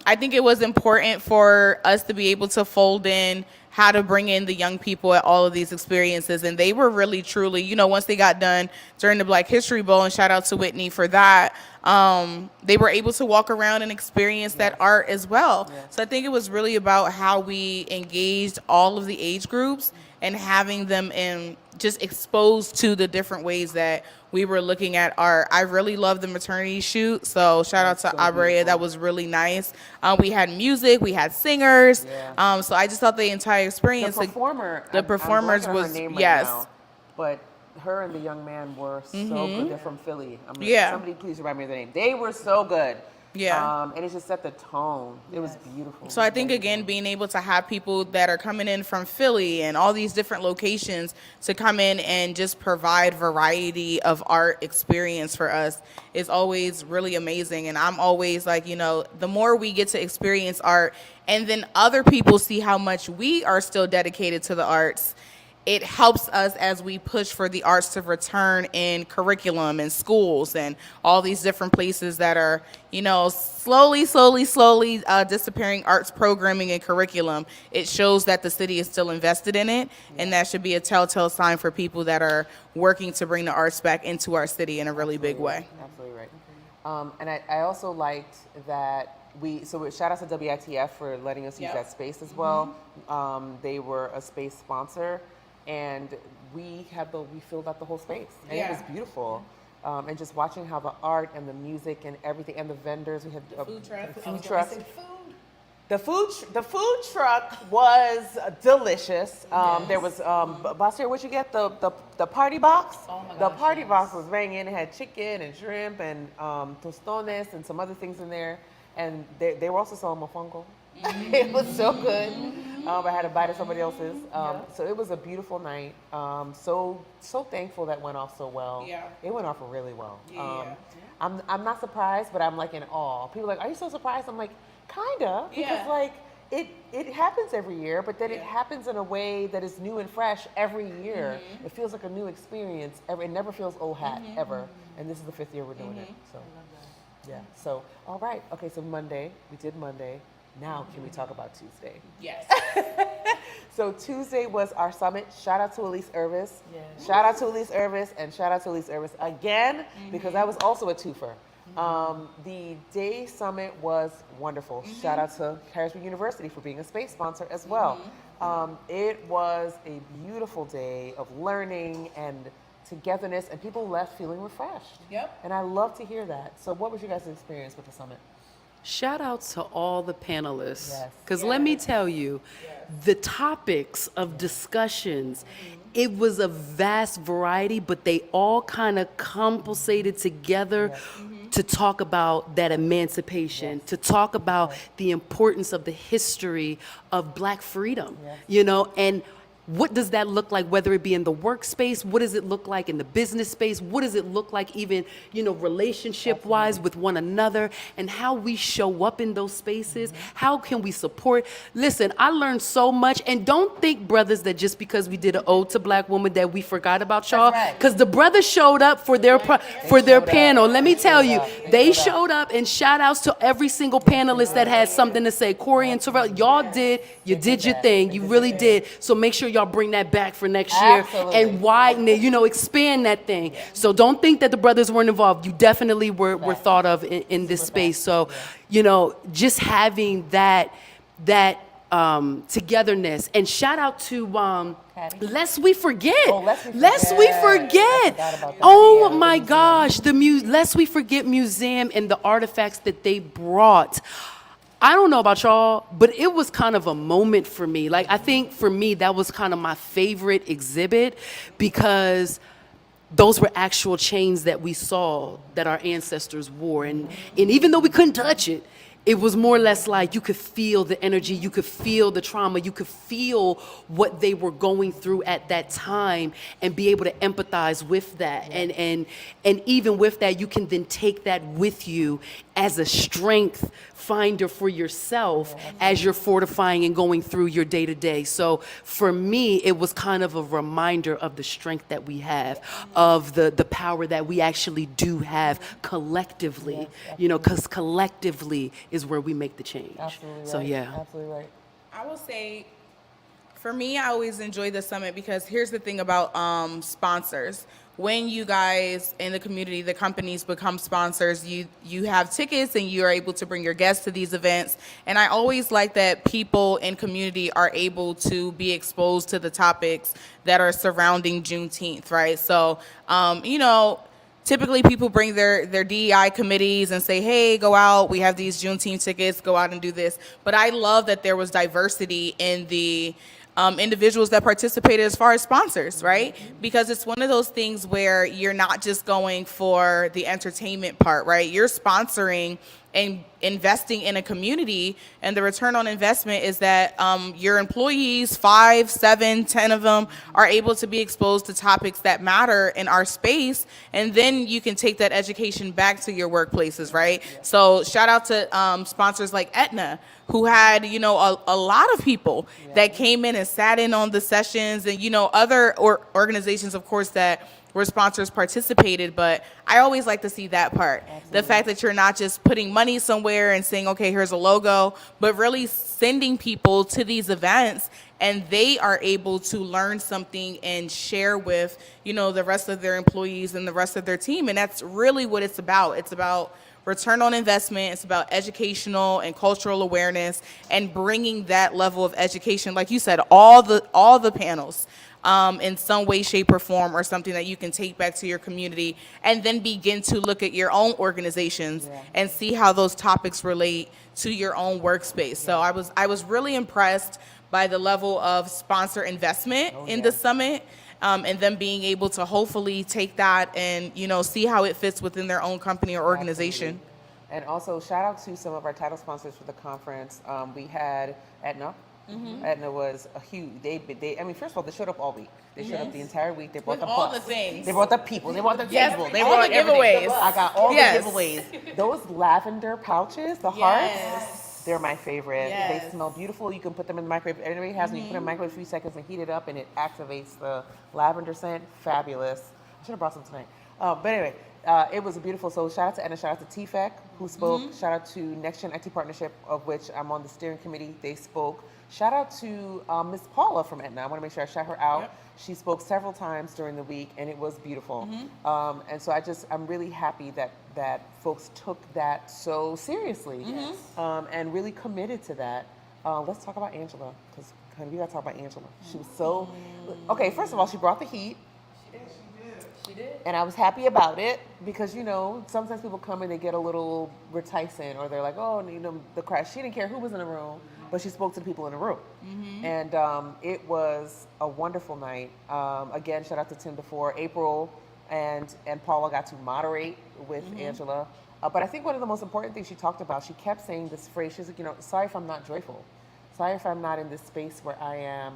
I think it was important for us to be able to fold in how to bring in the young people at all of these experiences. And they were really, truly, you know, once they got done during the Black History Bowl, and shout out to Whitney for that, they were able to walk around and experience that art as well. So I think it was really about how we engaged all of the age groups and having them just exposed to the different ways that we were looking at art. I really loved the maternity shoot, so shout out to Abrea. That was really nice. We had music, we had singers, so I just thought the entire experience. The performer, the performers I'm blanking on her was name right yes. now, but her and the young man were so good. They're from Philly. Somebody please remind me of their name. They were so good. And it just set the tone. It was beautiful. So I think, again, being able to have people that are coming in from Philly and all these different locations to come in and just provide variety of art experience for us is always really amazing. And I'm always like, you know, the more we get to experience art and then other people see how much we are still dedicated to the arts, it helps us as we push for the arts to return in curriculum and schools and all these different places that are, you know, slowly disappearing arts programming and curriculum. It shows that the city is still invested in it, and that should be a telltale sign for people that are working to bring the arts back into our city in a really big way. Absolutely right. And I also liked that shout out to WITF for letting us use that space as well. They were a space sponsor. And we filled out the whole space, and it was beautiful. And just watching how the art and the music and everything, and the vendors, we had food truck. food trucks. The food truck was delicious. There was Basir, what'd you get? The party box. Oh my The gosh, party box was banging. It had chicken and shrimp and tostones and some other things in there. And they were also selling mofongo. It was so good. I had to bite of somebody else's. So it was a beautiful night. So thankful that went off so well. Yeah. It went off really well. Yeah. I'm not surprised, but I'm like in awe. People are like, are you so surprised? I'm like, kinda, because Yeah. like it happens every year, but then it happens in a way that is new and fresh every year. It feels like a new experience. It never feels old hat ever. And this is the 5th year we're doing it. So yeah. So all right. Okay. So Monday, we did Monday. Now can we talk about Tuesday? Yes. So Tuesday was our summit. Shout out to Elise Irvis. Shout out to Elise Irvis and shout out to Elise Irvis again because that was also a twofer. The day summit was wonderful. Shout out to Harrisburg University for being a space sponsor as well. It was a beautiful day of learning and togetherness, and people left feeling refreshed. Yep. And I love to hear that. So what was your guys' experience with the summit? Shout out to all the panelists. Yes. Because let me tell you, the topics of discussions, it was a vast variety, but they all kind of compensated together to talk about that emancipation, to talk about the importance of the history of Black freedom, you know, and what does that look like, whether it be in the workspace? What does it look like in the business space? What does it look like even, you know, relationship-wise with one another, and how we show up in those spaces? How can we support? Listen, I learned so much, and don't think, brothers, that just because we did an ode to Black women that we forgot about y'all, because the brothers showed up for their panel. Let me tell you, they showed up, and shout outs to every single panelist that had something to say. Corey and Terrell, y'all did your thing. You really did. So make sure y'all bring that back for next year and widen it, you know, expand that thing. So don't think that the brothers weren't involved. You definitely were thought of in this space. So, you know, just having that togetherness. And shout out to lest we forget. Lest we forget. Oh my gosh, Lest We Forget Museum and the artifacts that they brought. I don't know about y'all, but it was kind of a moment for me. Like, I think for me, that was kind of my favorite exhibit because those were actual chains that we saw that our ancestors wore. And even though we couldn't touch it, it was more or less like you could feel the energy, you could feel the trauma, you could feel what they were going through at that time and be able to empathize with that. And even with that, you can then take that with you as a strength finder for yourself as you're fortifying and going through your day-to-day. So for me, it was kind of a reminder of the strength that we have, of the power that we actually do have collectively, you know, because collectively is where we make the change. Absolutely so right. yeah. Absolutely right. I will say, for me, I always enjoy the summit because here's the thing about sponsors. When you guys in the community, the companies become sponsors, you have tickets and you are able to bring your guests to these events. And I always like that people in community are able to be exposed to the topics that are surrounding Juneteenth, right? So, you know, typically people bring their DEI committees and say, hey, go out, we have these Juneteenth tickets, go out and do this. But I love that there was diversity in the individuals that participated as far as sponsors, right? Because it's one of those things where you're not just going for the entertainment part, right? You're sponsoring and investing in a community, and the return on investment is that your employees, 5, 7, 10 of them, are able to be exposed to topics that matter in our space, and then you can take that education back to your workplaces, right? So shout out to sponsors like Aetna, who had, you know, a lot of people that came in and sat in on the sessions, and, you know, other organizations, of course, that where sponsors participated, but I always like to see that part. Absolutely. The fact that you're not just putting money somewhere and saying, okay, here's a logo, but really sending people to these events and they are able to learn something and share with, you know, the rest of their employees and the rest of their team. And that's really what it's about. It's about return on investment. It's about educational and cultural awareness and bringing that level of education, like you said, all the panels in some way, shape, or form, or something that you can take back to your community, and then begin to look at your own organizations and see how those topics relate to your own workspace. So I was really impressed by the level of sponsor investment in the summit. And then being able to hopefully take that and, see how it fits within their own company or organization. Absolutely. And also, shout out to some of our title sponsors for the conference. We had Aetna. Aetna was a huge. First of all, they showed up all week. They showed up the entire week. They brought the all bus. the things. They brought the people. They brought the table. They all brought the everything. giveaways. I got all the giveaways. Those lavender pouches, the hearts. They're my favorite. They smell beautiful. You can put them in the microwave. Everybody has them. You put them in the microwave for a few seconds and heat it up, and it activates the lavender scent. Fabulous. I should have brought some tonight. But anyway, it was beautiful. So shout out to Anna, shout out to TFEC, who spoke. Shout out to Next Gen IT Partnership, of which I'm on the steering committee. They spoke. Shout out to Miss Paula from Aetna. I want to make sure I shout her out. She spoke several times during the week, and it was beautiful. And so I'm really happy that folks took that so seriously and really committed to that. Let's talk about Angela, because we got to talk about Angela. She was so, okay, first of all, she brought the heat. She did. And I was happy about it because, sometimes people come and they get a little reticent, or they're like, oh, the crowd. She didn't care who was in the room, but she spoke to the people in the room. And it was a wonderful night. Again, shout out to Tim DeFore. April and Paula got to moderate with Angela. But I think one of the most important things she talked about, she kept saying this phrase, she's like, sorry if I'm not joyful. Sorry if I'm not in this space where I am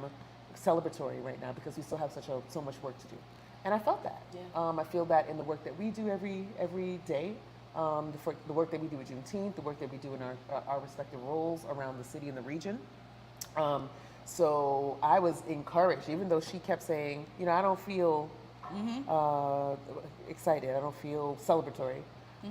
celebratory right now, because we still have so much work to do. And I felt that. I feel that in the work that we do every day, the work that we do at Juneteenth, the work that we do in our respective roles around the city and the region. So I was encouraged, even though she kept saying, I don't feel excited, I don't feel celebratory.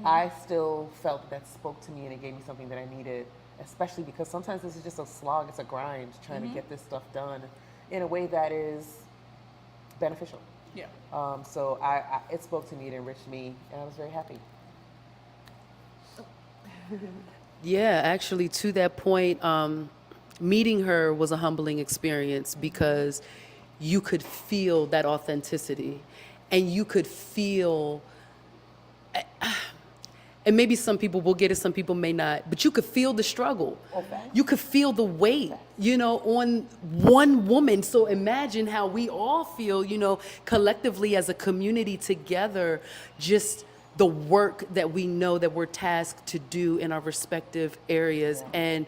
I still felt that spoke to me, and it gave me something that I needed, especially because sometimes this is just a slog, it's a grind trying to get this stuff done in a way that is beneficial. So it spoke to me, it enriched me, and I was very happy. Yeah, actually, to that point, meeting her was a humbling experience because you could feel that authenticity, and you could feel, and maybe some people will get it, some people may not, but you could feel the struggle. You could feel the weight, on one woman. So imagine how we all feel, collectively as a community together, just the work that we know that we're tasked to do in our respective areas. And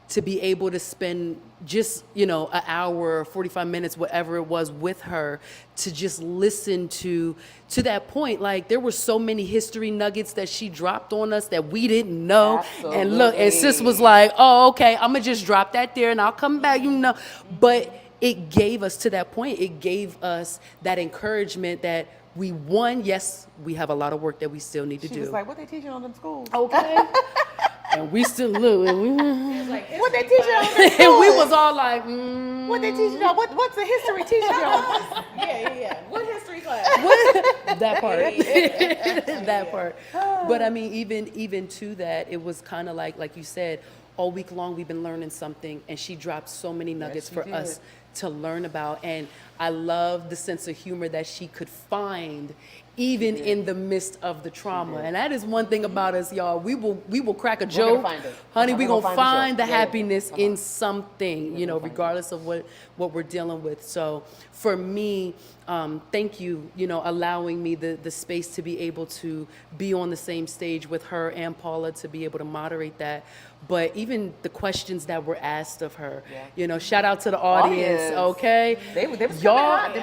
to be able to spend just, an hour, 45 minutes, whatever it was, with her, to just listen to that point. Like, there were so many history nuggets that she dropped on us that we didn't know. Absolutely. And look, and sis was like, oh, okay, I'm gonna just drop that there and I'll come back, But it gave us, to that point, it gave us that encouragement that we won. Yes, we have a lot of work that we still need to do. She was like, what they teaching on them schools? Okay. And we still look. What they teaching on them schools? And we was all like, what they teaching on? What's the history teaching on? Yeah. What history class? That part. That part. But I mean, even to that, it was kind of like you said, all week long we've been learning something, and she dropped so many nuggets for us to learn about. And I love the sense of humor that she could find even in the midst of the trauma. And that is one thing about us, y'all. We will crack a joke. Honey, we're going to find the happiness in something, regardless of what we're dealing with. So for me, thank you, allowing me the space to be able to be on the same stage with her and Paula, to be able to moderate that. But even the questions that were asked of her, shout out to the audience, okay? They was y'all,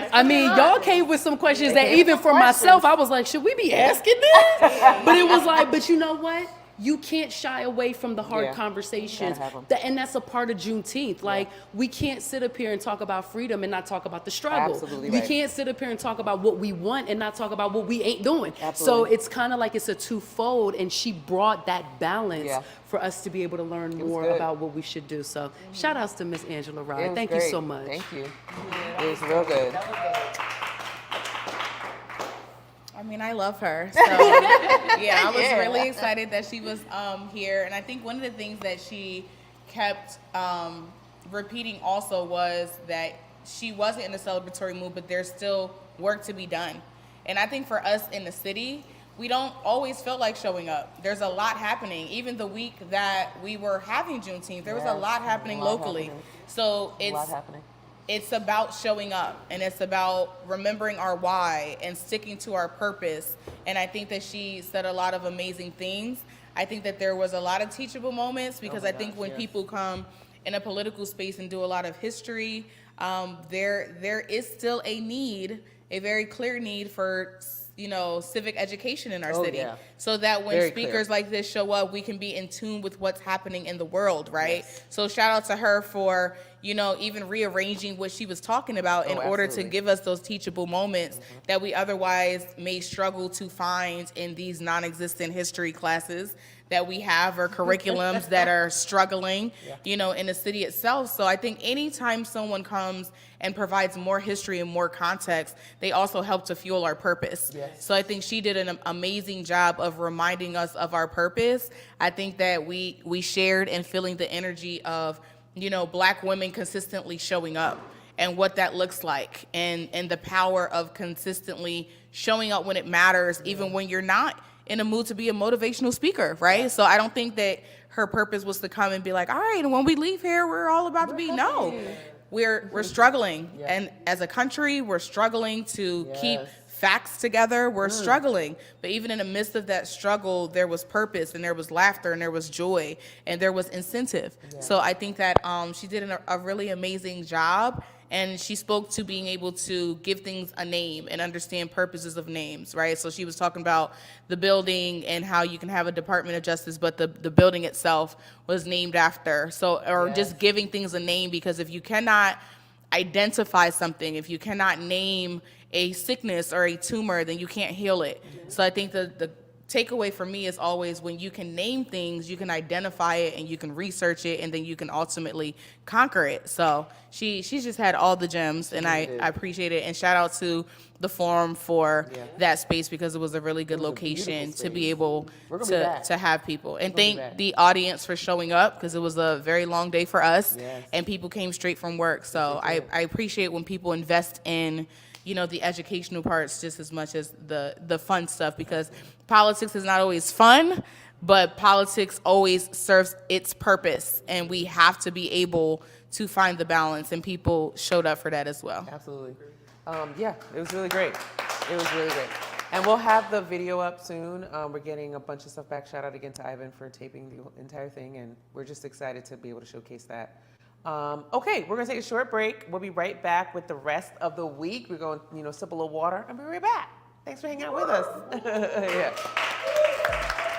y'all came with some questions that even for myself, I was like, should we be asking this? But it was like, but you know what? You can't shy away from the hard conversations. And that's a part of Juneteenth. Like, we can't sit up here and talk about freedom and not talk about the struggle. Absolutely we can't sit up here and talk about what we want and not talk about what we ain't doing. So it's kind of like it's a twofold, and she brought that balance for us to be able to learn more about what we should do. So shout outs to Miss Angela Rye. Thank you so much. Thank you. It was real good. I mean, I love her. So, yeah, I was really excited that she was here. And I think one of the things that she kept repeating also was that she wasn't in a celebratory mood, but there's still work to be done. And I think for us in the city, we don't always feel like showing up. There's a lot happening. Even the week that we were having Juneteenth, there was a lot happening locally. So it's about showing up, and it's about remembering our why and sticking to our purpose. And I think that she said a lot of amazing things. I think that there was a lot of teachable moments because I think when people come in a political space and do a lot of history, there is still a need, a very clear need for civic education in our city, so that when speakers like this show up, we can be in tune with what's happening in the world, right? So shout out to her for even rearranging what she was talking about in order to give us those teachable moments that we otherwise may struggle to find in these non-existent history classes that we have, or curriculums that are struggling, in the city itself. So I think anytime someone comes and provides more history and more context, they also help to fuel our purpose. So I think she did an amazing job of reminding us of our purpose. I think that we shared and feeling the energy of, Black women consistently showing up and what that looks like, and the power of consistently showing up when it matters, even when you're not in a mood to be a motivational speaker, right? So I don't think that her purpose was to come and be like, all right, and when we leave here, we're all about to be. No, we're struggling. And as a country, we're struggling to keep facts together. We're struggling. But even in the midst of that struggle, there was purpose, and there was laughter, and there was joy, and there was incentive. So I think that she did a really amazing job. And she spoke to being able to give things a name and understand purposes of names, right? So she was talking about the building and how you can have a Department of Justice, but the building itself was named after. So, or just giving things a name, because if you cannot identify something, if you cannot name a sickness or a tumor, then you can't heal it. So I think the takeaway for me is always, when you can name things, you can identify it and you can research it, and then you can ultimately conquer it. So she's just had all the gems, and I appreciate it. And shout out to the forum for that space, because it was a really good location to be able to have people. And thank the audience for showing up, because it was a very long day for us, and people came straight from work. So I appreciate when people invest in the educational parts just as much as the fun stuff, because politics is not always fun, but politics always serves its purpose, and we have to be able to find the balance, and people showed up for that as well. Absolutely. It was really great. It was really great. And we'll have the video up soon. We're getting a bunch of stuff back. Shout out again to Ivan for taping the entire thing, and we're just excited to be able to showcase that. Okay, we're gonna take a short break. We'll be right back with the rest of the week. We're going, sip a little water, and we'll be right back. Thanks for hanging out with us.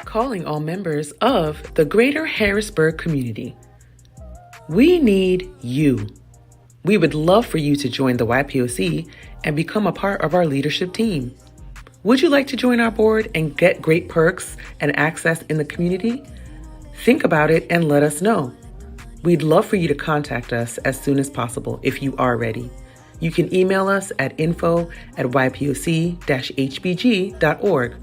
Calling all members of the Greater Harrisburg community. We need you. We would love for you to join the YPOC and become a part of our leadership team. Would you like to join our board and get great perks and access in the community? Think about it and let us know. We'd love for you to contact us as soon as possible if you are ready. You can email us at info@ypoc-hbg.org.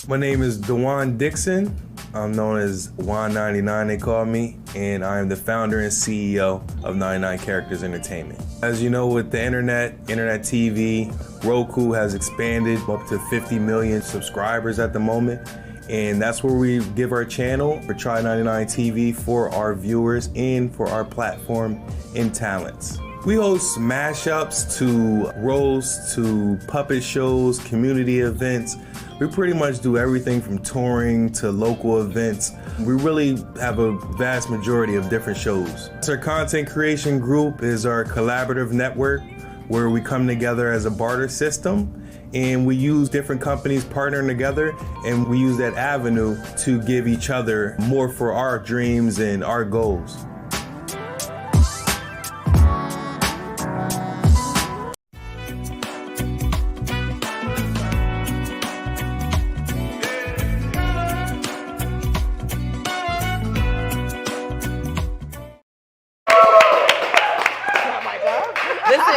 My name is Dewan Dixon. I'm known as Juan99, they call me, and I am the founder and CEO of 99 Characters Entertainment. As you know, with the internet TV, Roku has expanded up to 50 million subscribers at the moment. And that's where we give our channel for Try 99 TV for our viewers and for our platform and talents. We host mashups to roasts to puppet shows, community events. We pretty much do everything from touring to local events. We really have a vast majority of different shows. Our content creation group is our collaborative network where we come together as a barter system. And we use different companies partnering together, and we use that avenue to give each other more for our dreams and our goals. Listen,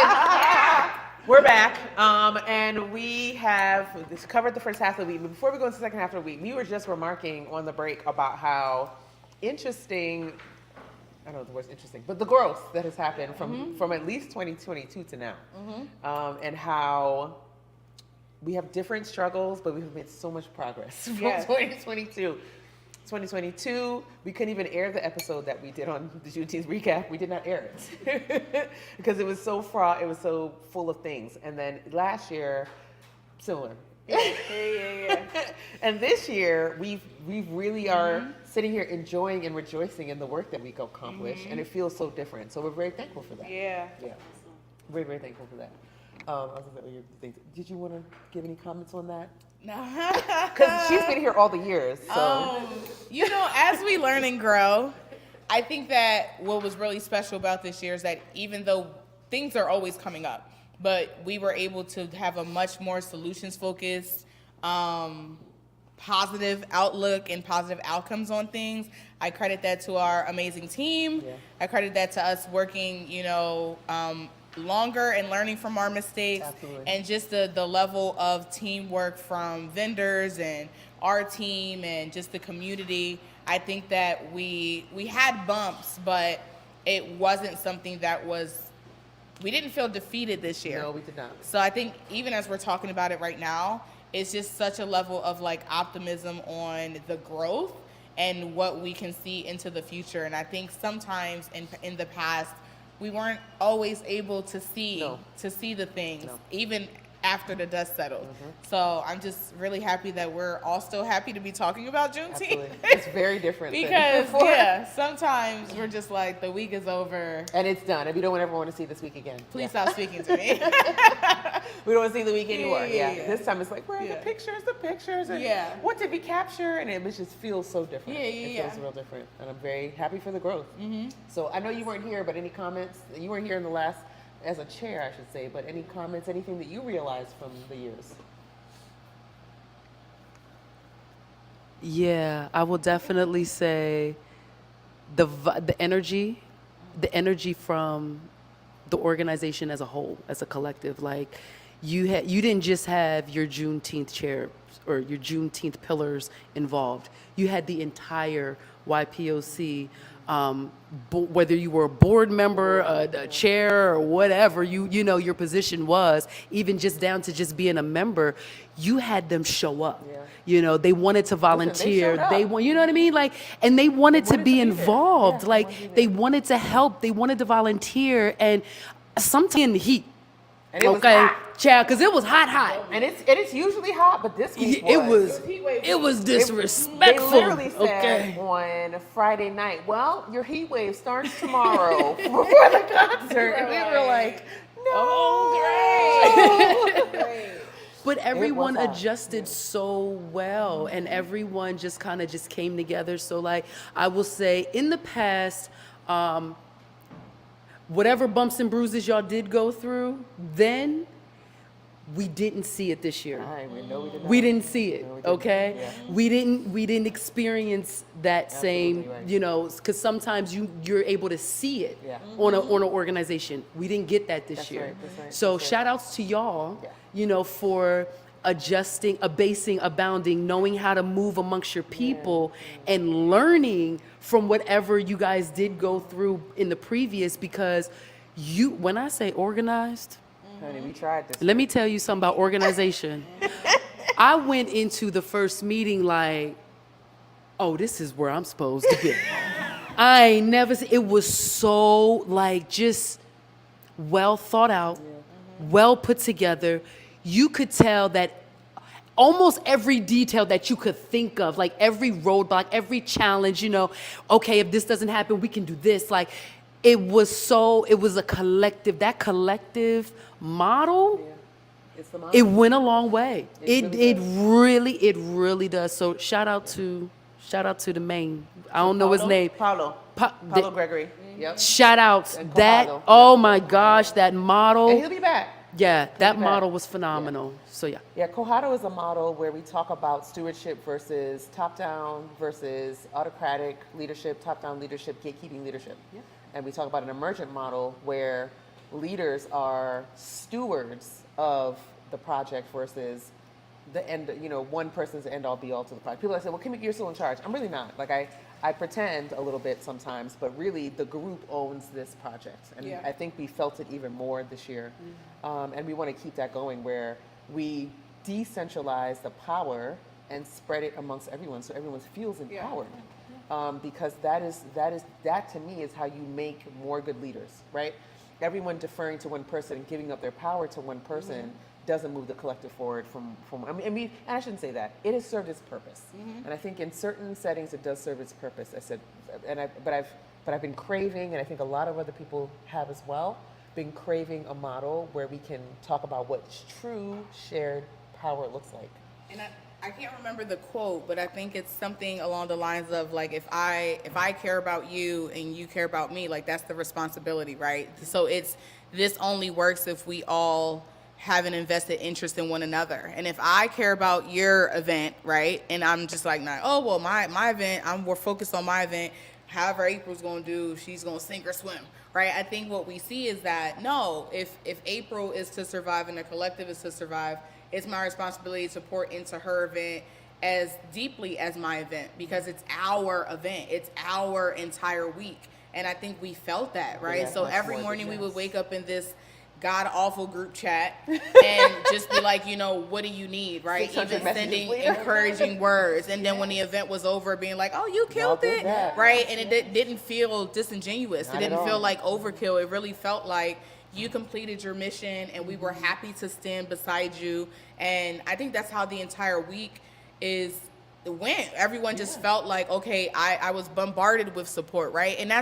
We're back, and we have covered the first half of the week. But before we go into the second half of the week, we were just remarking on the break about how interesting, I don't know if the word's interesting, but the growth that has happened from at least 2022 to now, and how we have different struggles, but we've made so much progress from 2022. 2022, we couldn't even air the episode that we did on the Juneteenth recap. We did not air it because it was so fraught, it was so full of things. And then last year, similar. Yeah. And this year, we really are sitting here enjoying and rejoicing in the work that we go accomplish, and it feels so different. So we're very thankful for that. Yeah. Very, very thankful for that. Did you want to give any comments on that? No. Because she's been here all the years. So. You know, as we learn and grow, I think that what was really special about this year is that even though things are always coming up, but we were able to have a much more solutions-focused, positive outlook and positive outcomes on things. I credit that to our amazing team. Yeah. I credit that to us working, longer and learning from our mistakes. Absolutely. And just the level of teamwork from vendors and our team and just the community. I think that we had bumps, but it wasn't something that we didn't feel defeated this year. No, we did not. So I think even as we're talking about it right now, it's just such a level of optimism on the growth and what we can see into the future. And I think sometimes in the past, we weren't always able to see the things, even after the dust settled. So I'm just really happy that we're all still happy to be talking about Juneteenth. Absolutely. It's very different because sometimes we're just like, the week is over and it's done, and we don't ever want to see this week again. Please stop speaking to me. We don't want to see the week anymore. This time it's like, where are the pictures, and what did we capture? And it just feels so different. It feels real different, and I'm very happy for the growth. So I know you weren't here, but any comments? You weren't here in the last, as a chair, I should say, but any comments, anything that you realized from the years? Yeah, I will definitely say the energy from the organization as a whole, as a collective. Like, you didn't just have your Juneteenth chair or your Juneteenth pillars involved. You had the entire YPOC. Whether you were a board member, a chair, or whatever your position was, even just down to just being a member, you had them show up. They wanted to volunteer. They want, you know what I mean? And they wanted to be involved. They wanted to help. They wanted to volunteer, and sometimes in the heat. And it was hot. Child, because it was hot. And it's usually hot, but this week it was disrespectful. They literally said on Friday night, well, your heat wave starts tomorrow before the concert. And we were like, no. Great. But everyone adjusted so well, and everyone just kind of just came together. So I will say, in the past, whatever bumps and bruises y'all did go through, then we didn't see it this year. We didn't see it, okay? Yeah. We didn't experience that same, because sometimes you're able to see it on an organization. We didn't get that this year. Right. So shout outs to y'all, for adjusting, abasing, abounding, knowing how to move amongst your people and learning from whatever you guys did go through in the previous, because when I say organized, honey, we tried this. Let me tell you something about organization. I went into the first meeting like, oh, this is where I'm supposed to be. I ain't never seen, it was so just well thought out, well put together. You could tell that almost every detail that you could think of, every roadblock, every challenge, okay, if this doesn't happen, we can do this. It was a collective, that collective model, it went a long way. It really does. So shout out to the main, I don't know his name. Paulo Gregory. Yep. Shout out that, oh my gosh, that model. And he'll be back. Yeah, that model was phenomenal. So yeah, Kohado is a model where we talk about stewardship versus top-down versus autocratic leadership, top-down leadership, gatekeeping leadership. Yeah. And we talk about an emergent model where leaders are stewards of the project versus the end, one person's end all be all to the project. People that say, well, Kimeka, you're still in charge. I'm really not. Like, I pretend a little bit sometimes, but really the group owns this project. And I think we felt it even more this year. And we want to keep that going where we decentralize the power and spread it amongst everyone so everyone feels empowered. Because that to me is how you make more good leaders, right? Everyone deferring to one person and giving up their power to one person doesn't move the collective forward from and I shouldn't say that. It has served its purpose. And I think in certain settings it does serve its purpose. I said, but I've been craving, and I think a lot of other people have as well, been craving a model where we can talk about what true shared power looks like. And I can't remember the quote, but I think it's something along the lines of like, if I care about you and you care about me, like that's the responsibility, right? So this only works if we all have an invested interest in one another. And if I care about your event, right, and I'm just like, nah, oh well, my event, we're focused on my event. However April's gonna do, she's gonna sink or swim, right? I think what we see is that no, if April is to survive and the collective is to survive, it's my responsibility to pour into her event as deeply as my event, because it's our event, it's our entire week. And I think we felt that, right? So every morning we would wake up in this god-awful group chat and just be like, what do you need, right? Even sending encouraging words. And then when the event was over, being like, oh, you killed it, right? And it didn't feel disingenuous. It didn't feel like overkill. It really felt like you completed your mission and we were happy to stand beside you. And I think that's how the entire week went. Everyone just felt like, okay, I was bombarded with support, right? And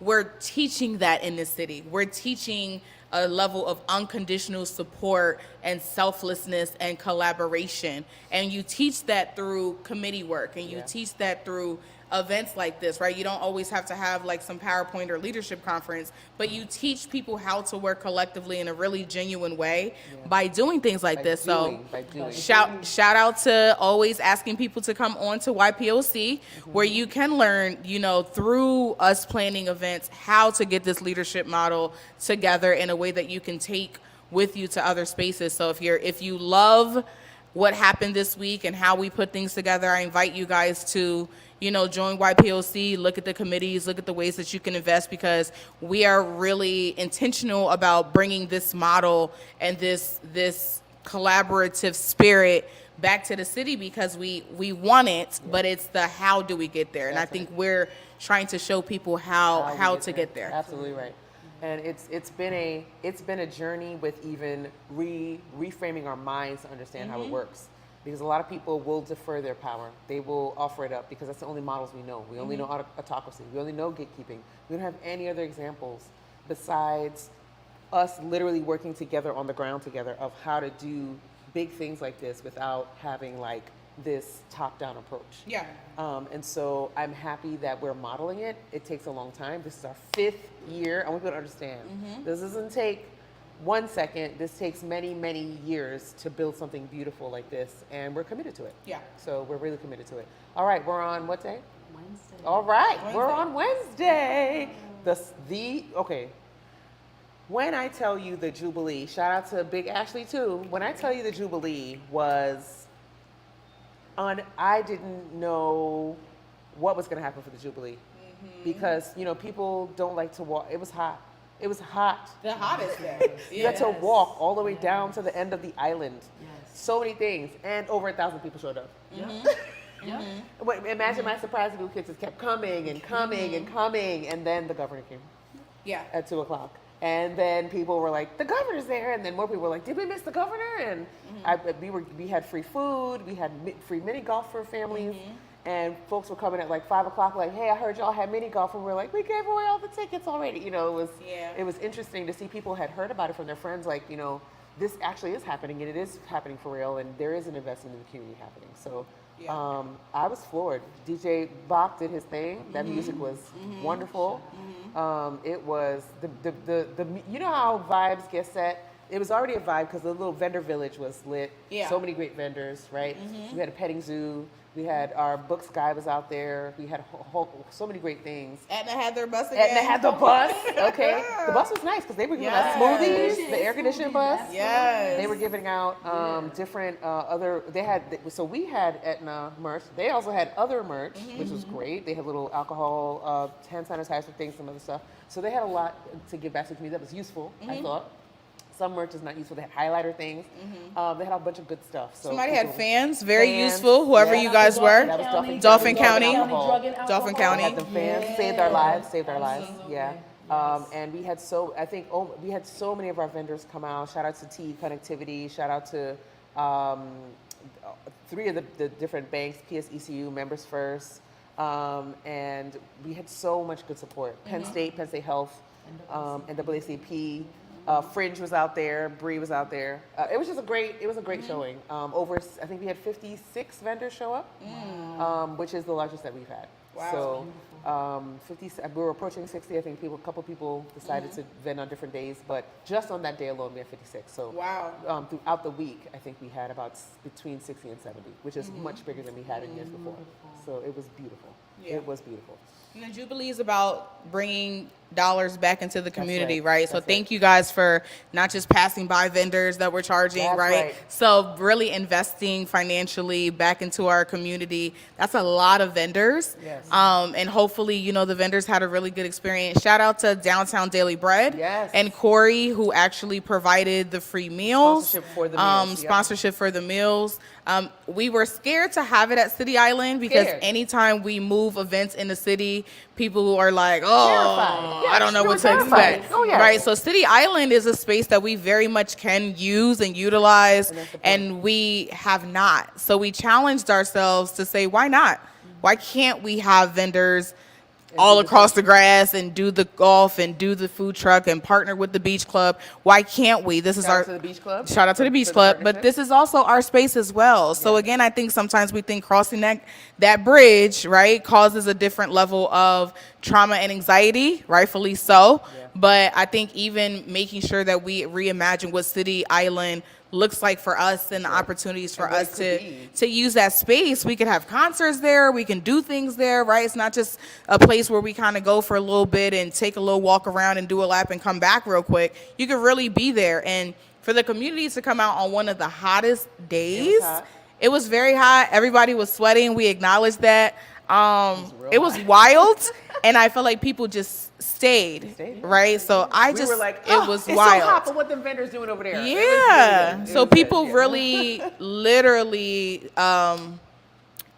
we're teaching that in this city. We're teaching a level of unconditional support and selflessness and collaboration. And you teach that through committee work, and you teach that through events like this, right? You don't always have to have like some PowerPoint or leadership conference, but you teach people how to work collectively in a really genuine way by doing things like this. So shout out to always asking people to come on to YPOC, where you can learn, through us planning events, how to get this leadership model together in a way that you can take with you to other spaces. So if you love what happened this week and how we put things together, I invite you guys to join YPOC, look at the committees, look at the ways that you can invest, because we are really intentional about bringing this model and this collaborative spirit back to the city, because we want it, but it's the how do we get there. And I think we're trying to show people how to get there. Absolutely right. And it's been a journey with even reframing our minds to understand how it works. Because a lot of people will defer their power. They will offer it up because that's the only models we know. We only know autocracy. We only know gatekeeping. We don't have any other examples besides us literally working together on the ground together of how to do big things like this without having like this top-down approach. Yeah. And so I'm happy that we're modeling it. It takes a long time. This is our 5th year. I want people to understand. This doesn't take 1 second. This takes many, many years to build something beautiful like this, and we're committed to it. Yeah. So we're really committed to it. All right, we're on what day? Wednesday. All right, we're on Wednesday. Okay. When I tell you the Jubilee, shout out to Big Ashley too. When I tell you the Jubilee was I didn't know what was going to happen for the Jubilee because people don't like to walk. It was hot. It was hot. The hottest day. You had to walk all the way down to the end of the island. So many things. And over 1,000 people showed up. Imagine my surprise little kids just kept coming and coming and coming. And then the governor came. Yeah. At 2 o'clock. And then people were like, the governor's there. And then more people were like, did we miss the governor? And we had free food. We had free mini golf for families. And folks were coming at like 5 o'clock, like, hey, I heard y'all had mini golf. And we were like, we gave away all the tickets already. It was interesting to see people had heard about it from their friends, like, this actually is happening and it is happening for real. And there is an investment in the community happening. So I was floored. DJ Bach did his thing. That music was wonderful. It was you know how vibes get set? It was already a vibe because the little vendor village was lit. Yeah. So many great vendors, right? We had a petting zoo. We had our books guy was out there. We had so many great things. Etna had their bus again. Etna had the bus. Okay, the bus was nice because they were giving us smoothies. The air conditioning bus. Yes. They were giving out different other. We had Etna merch. They also had other merch, which was great. They had little alcohol, hand sanitizer things, some other stuff. So they had a lot to give back to the community that was useful. I thought. Some merch is not useful. They had highlighter things. They had a bunch of good stuff. So somebody had fans, very useful. Whoever you guys were. That was Dauphin County. Dauphin County. Had the fans saved our lives. Saved our lives. Yeah. And we had we had so many of our vendors come out. Shout out to TE Connectivity. Shout out to 3 of the different banks, PSECU, Members First. And we had so much good support. Penn State Health, NAACP. Fringe was out there, Bree was out there. It was a great showing. I think we had 56 vendors show up, which is the largest that we've had. Wow. So, we were approaching 60. I think a couple people decided to vend on different days, but just on that day alone, we had 56. So, throughout the week, I think we had about between 60 and 70, which is much bigger than we had in years before. So it was beautiful. Yeah. It was beautiful. And the Jubilee is about bringing dollars back into the community, right? So thank you guys for not just passing by vendors that we're charging, right? So really investing financially back into our community. That's a lot of vendors. Yes. And hopefully, the vendors had a really good experience. Shout out to Downtown Daily Bread and Corey, who actually provided the free meals. Sponsorship for the meals. We were scared to have it at City Island because anytime we move events in the city, people are like, I don't know what to expect. Right? So City Island is a space that we very much can use and utilize, and we have not. So we challenged ourselves to say, why not? Why can't we have vendors all across the grass and do the golf and do the food truck and partner with the beach club? Why can't we? This is Shout out to the beach club. Shout out to the beach club, but this is also our space as well. So again, I think sometimes we think crossing that bridge, right, causes a different level of trauma and anxiety, rightfully so. But I think even making sure that we reimagine what City Island looks like for us and the opportunities for us to use that space. We could have concerts there. We can do things there, right? It's not just a place where we kind of go for a little bit and take a little walk around and do a lap and come back real quick. You could really be there. And for the community to come out on one of the hottest days, it was very hot. Everybody was sweating. We acknowledged that. It was wild. And I feel like people just stayed, right? So we were like, it was it's wild. So hot, but what the vendors doing over there? Yeah. So people really, literally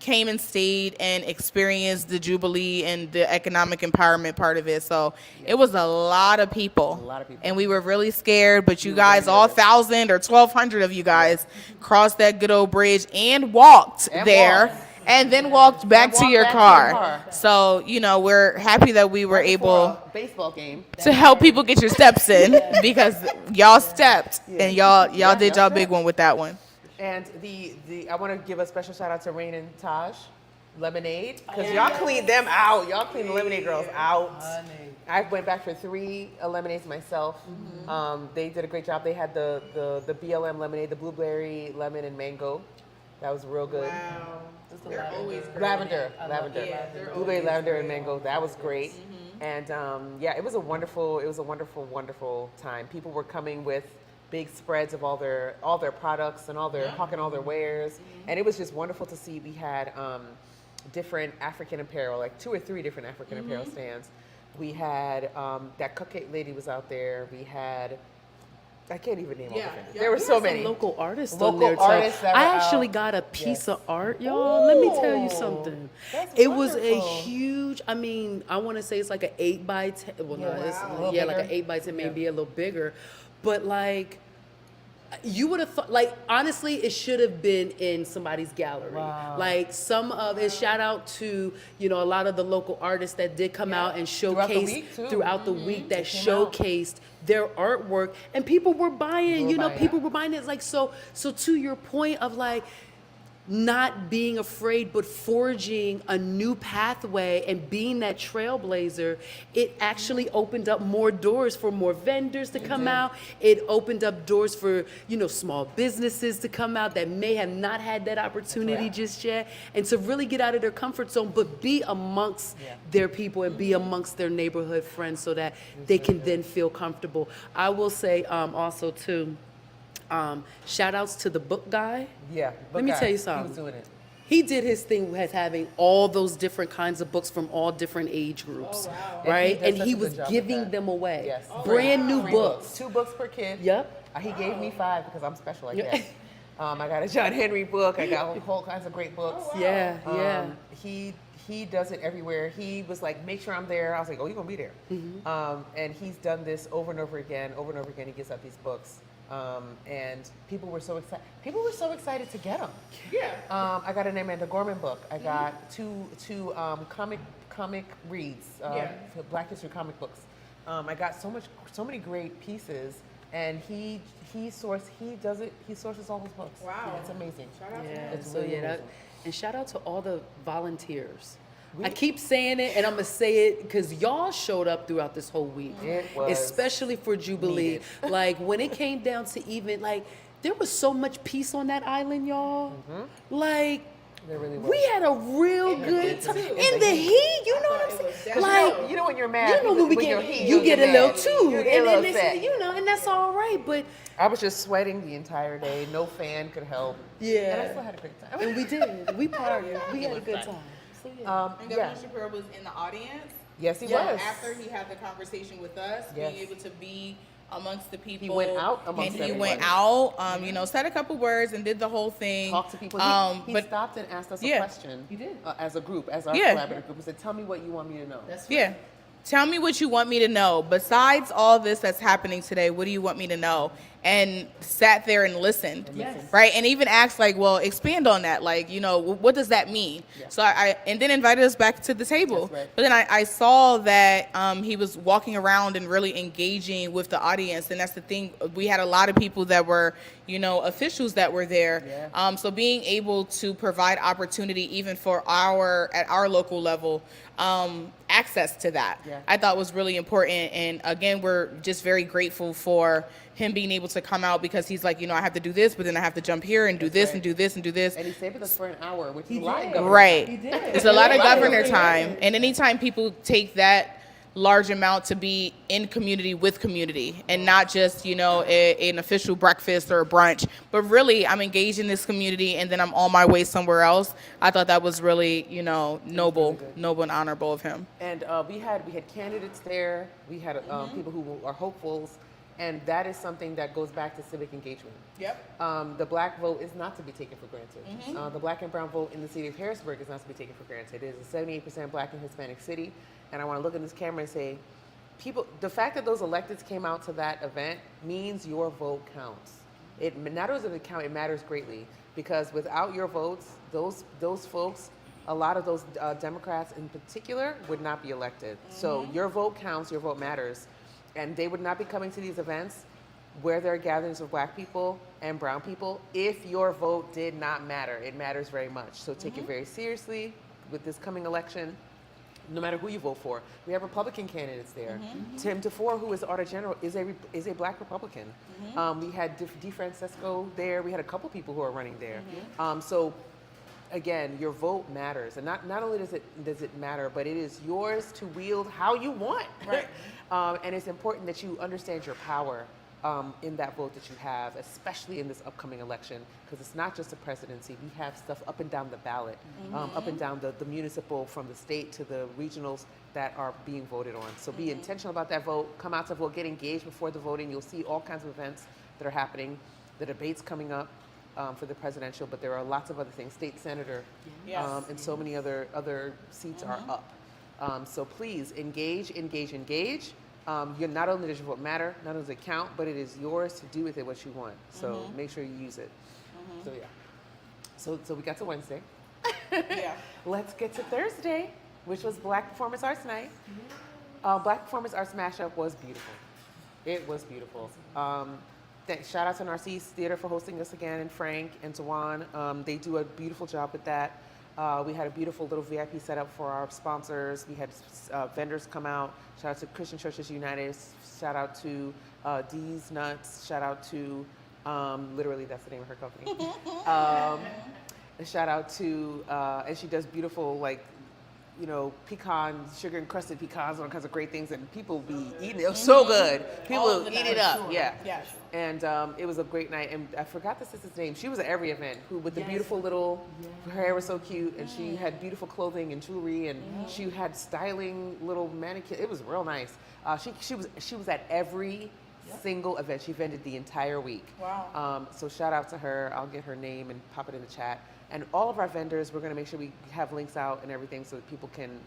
came and stayed and experienced the Jubilee and the economic empowerment part of it. So it was a lot of people. And we were really scared, but you guys, all 1,000 or 1,200 of you guys, crossed that good old bridge and walked there. And then walked back to your car. So, we're happy that we were able baseball game to help people get your steps in because y'all stepped and y'all did y'all big one with that one. And I want to give a special shout out to Rain and Taj Lemonade because y'all cleaned them out. Y'all cleaned the Lemonade girls out. I went back for 3 lemonades myself. They did a great job. They had the BLM lemonade, the blueberry, lemon, and mango. That was real good. Wow. Lavender. Blueberry, lavender, and mango. That was great. And it was a wonderful time. People were coming with big spreads of all their products and hawking all their wares. And it was just wonderful to see. We had different African apparel, like 2 or 3 different African apparel stands. We had that cupcake lady was out there. We had, I can't even name all the things. There were so many. Local artists on there too. I actually got a piece of art, y'all. Let me tell you something. It was a huge, I want to say it's like an 8x10. Well, no, it's like an 8x10, maybe a little bigger. But like, you would have thought, like, honestly, it should have been in somebody's gallery. Like, some of it, shout out to, a lot of the local artists that did come out and showcase throughout the week that showcased their artwork, and people were buying, people were buying it. Like, so to your point of like, not being afraid, but forging a new pathway and being that trailblazer, it actually opened up more doors for more vendors to come out. It opened up doors for, small businesses to come out that may have not had that opportunity just yet, and to really get out of their comfort zone, but be amongst their people and be amongst their neighborhood friends so that they can then feel comfortable. I will say also too, shout outs to the book guy. Yeah. Let me tell you something. He was doing it. He did his thing with having all those different kinds of books from all different age groups, right? And he was giving them away. Yes. Brand new books. 2 books per kid. Yep. He gave me 5 because I'm special like that. I got a John Henry book. I got whole kinds of great books. Yeah. He does it everywhere. He was like, make sure I'm there. I was like, oh, you're gonna be there. And he's done this over and over again. He gets out these books. And people were so excited. People were so excited to get them. Yeah. I got an Amanda Gorman book. I got two comic reads, Black History comic books. I got so many great pieces, and he sources all his books. Wow, it's amazing. Shout out to him. It's really amazing. And shout out to all the volunteers. I keep saying it, and I'm gonna say it because y'all showed up throughout this whole week, especially for Jubilee. Like when it came down to even there was so much peace on that island, y'all. Like there really was. we had a real good time in the heat. You know what I'm saying? Like you know when you're mad, when we you're get heat, you get a little too, you get a little upset. And that's all right. But I was just sweating the entire day. No fan could help. Yeah, and I still had a great time. And we did. We partied. We had a good time. And Governor Shapiro was in the audience. Yes, he was. After he had the conversation with us, being able to be amongst the people. He went out amongst and he everybody. went out, said a couple words and did the whole thing. Talked to people. He stopped and asked us a question. He did. As a group, as our collaborative group. He said, tell me what you want me to know. That's right. Tell me what you want me to know. Besides all this that's happening today, what do you want me to know? And sat there and listened, right? And even asked expand on that. What does that mean? Yeah. So and then invited us back to the table. Right. But then I saw that he was walking around and really engaging with the audience. And that's the thing. We had a lot of people that were, officials that were there. Yeah. So being able to provide opportunity even for at our local level, access to that, I thought was really important. And again, we're just very grateful for him being able to come out because he's like, I have to do this, but then I have to jump here and do this and do this and do this. And he stayed with us for an hour, which is a lot of governor time. He did. It's a lot of governor time. And anytime people take that large amount to be in community with community and not just, an official breakfast or a brunch, but really I'm engaged in this community and then I'm on my way somewhere else. I thought that was really, noble and honorable of him. And we had candidates there. We had people who are hopefuls. And that is something that goes back to civic engagement. Yep. The black vote is not to be taken for granted. The black and brown vote in the city of Harrisburg is not to be taken for granted. It is a 78% black and Hispanic city. And I want to look in this camera and say, the fact that those electeds came out to that event means your vote counts. It not only does it count, it matters greatly. Because without your votes, those folks, a lot of those Democrats in particular would not be elected. So your vote counts, your vote matters. And they would not be coming to these events where there are gatherings of black people and brown people if your vote did not matter. It matters very much. So take it very seriously with this coming election, no matter who you vote for. We have Republican candidates there. Tim DeFore, who is Auditor General, is a black Republican. We had DeFrancesco there. We had a couple people who are running there. So again, your vote matters. And not only does it matter, but it is yours to wield how you want. Right. And it's important that you understand your power in that vote that you have, especially in this upcoming election, because it's not just the presidency. We have stuff up and down the ballot, up and down the municipal, from the state to the regionals that are being voted on. So be intentional about that vote. Come out to vote. Get engaged before the voting. You'll see all kinds of events that are happening. The debate's coming up for the presidential, but there are lots of other things. State senator, and so many other seats are up. So please engage. You're not only does your vote matter, not only does it count, but it is yours to do with it what you want. So make sure you use it. So So we got to Wednesday. Let's get to Thursday, which was Black Performance Arts Night. Black Performance Arts mashup was beautiful. It was beautiful. Shout out to Narcisse Theater for hosting us again, and Frank and Tawan. They do a beautiful job with that. We had a beautiful little VIP setup for our sponsors. We had vendors come out. Shout out to Christian Churches United. Shout out to D's Nuts. Shout out to, literally that's the name of her company. Shout out to, and she does beautiful, like, you know, sugar encrusted pecans, all kinds of great things, and people be eating it. It was so good. People eat it up. Yeah. Yes. And it was a great night. And I forgot the sister's name. She was at every event. With the beautiful little, her hair was so cute, and she had beautiful clothing and jewelry, and she had styling little mannequin. It was real nice. She was at every single event. She vended the entire week. Wow. So shout out to her. I'll get her name and pop it in the chat. And all of our vendors, we're going to make sure we have links out and everything so that people can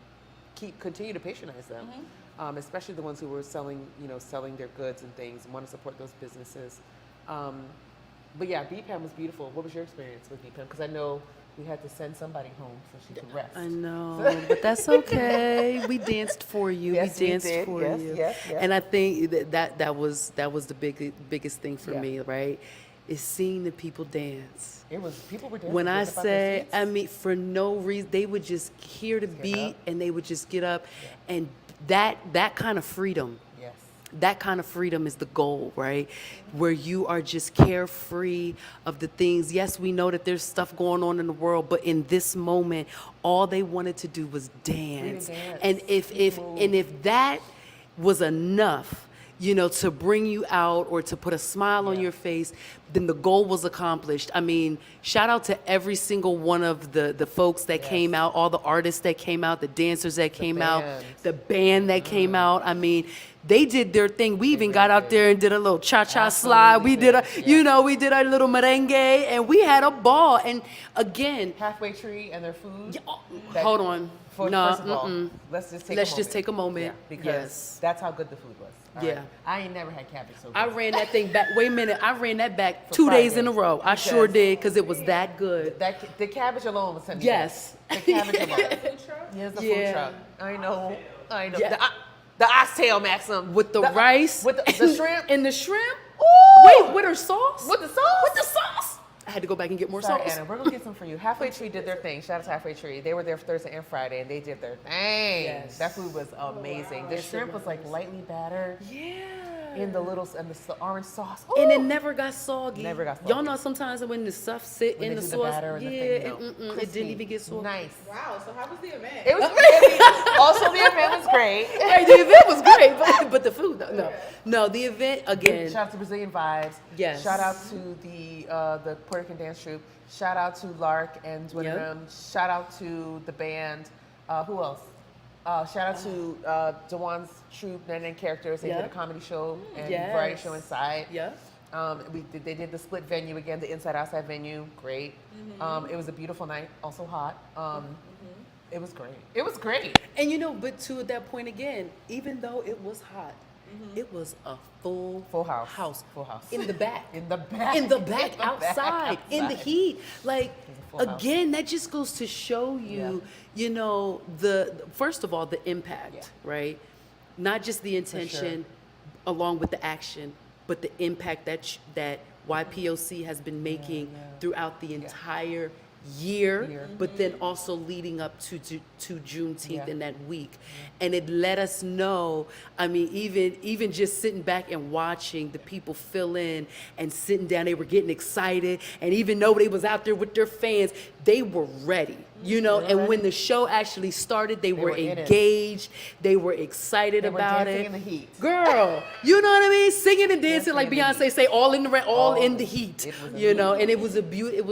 continue to patronize them, especially the ones who were selling their goods and things and want to support those businesses. But yeah, BPAM was beautiful. What was your experience with BPAM? Because I know we had to send somebody home so she could rest. I know, but that's okay. We danced for you. Yes, we danced did. for Yes, you. yes, yes. And I think that was the biggest thing for me, right? Is seeing the people dance. People were dancing. When I say, I mean, for no reason, they would just hear the beat and they would just get up, and that kind of freedom. Yes. That kind of freedom is the goal, right? Where you are just carefree of the things. Yes, we know that there's stuff going on in the world, but in this moment, all they wanted to do was dance. And if that was enough, you know, to bring you out or to put a smile on your face, then the goal was accomplished. I mean, shout out to every single one of the folks that came out, all the artists that came out, the dancers that came out, the band that came out. I mean, they did their thing. We even got out there and did a little cha-cha slide. We did we did our little merengue, and we had a ball. And again, Halfway Tree and their food. Hold on. First of all, let's just take a moment. Yeah, because that's how good the food was. All right? I ain't never had cabbage so good. I ran that thing back. Wait a minute. I ran that back 2 days in a row. I sure did, because it was that good. The cabbage alone was $10. Yes. The cabbage alone. Yes, the food truck. I know. Yeah. The oxtail, Maxim. With the rice. With the shrimp. And the shrimp. Ooh. Wait, with her sauce? With the sauce? With the sauce. I had to go back and get more sauce. Anna, we're going to get some for you. Halfway Tree did their thing. Shout out to Halfway Tree. They were there Thursday and Friday, and they did their thing. Yes. That food was amazing. The shrimp was like lightly battered. Yeah. In the orange sauce. Ooh. And it never got soggy. Never got soggy. Y'all know sometimes when the stuff sit in the sauce, it didn't even get soggy. Nice. Wow, so how was the event? It was great. Also, the event was great. Right, the event was great, but the food, no, the event again. Shout out to Brazilian Vibes. Yes. Shout out to the Puerto Rican dance troupe. Shout out to Lark and Dwinham. Shout out to the band. Who else? Shout out to Dewan's troupe, 99 Characters. They did a comedy show and variety show inside. Yes. They did the split venue again, the inside-outside venue. Great. It was a beautiful night, also hot. It was great. It was great. And but to that point again, even though it was hot, it was a full house. Full house. In the back. In the back. In the back, outside, in the heat. Like, again, that just goes to show you, first of all, the impact, right? Not just the intention along with the action, but the impact that YPOC has been making throughout the entire year, but then also leading up to Juneteenth in that week. And it let us know, I mean, even just sitting back and watching the people fill in and sitting down, they were getting excited, and even though they was out there with their fans, they were ready, and when the show actually started, they were engaged, they were excited about it. In the heat. Girl, you know what I mean? Singing and dancing like Beyonce say, all in the heat, and it was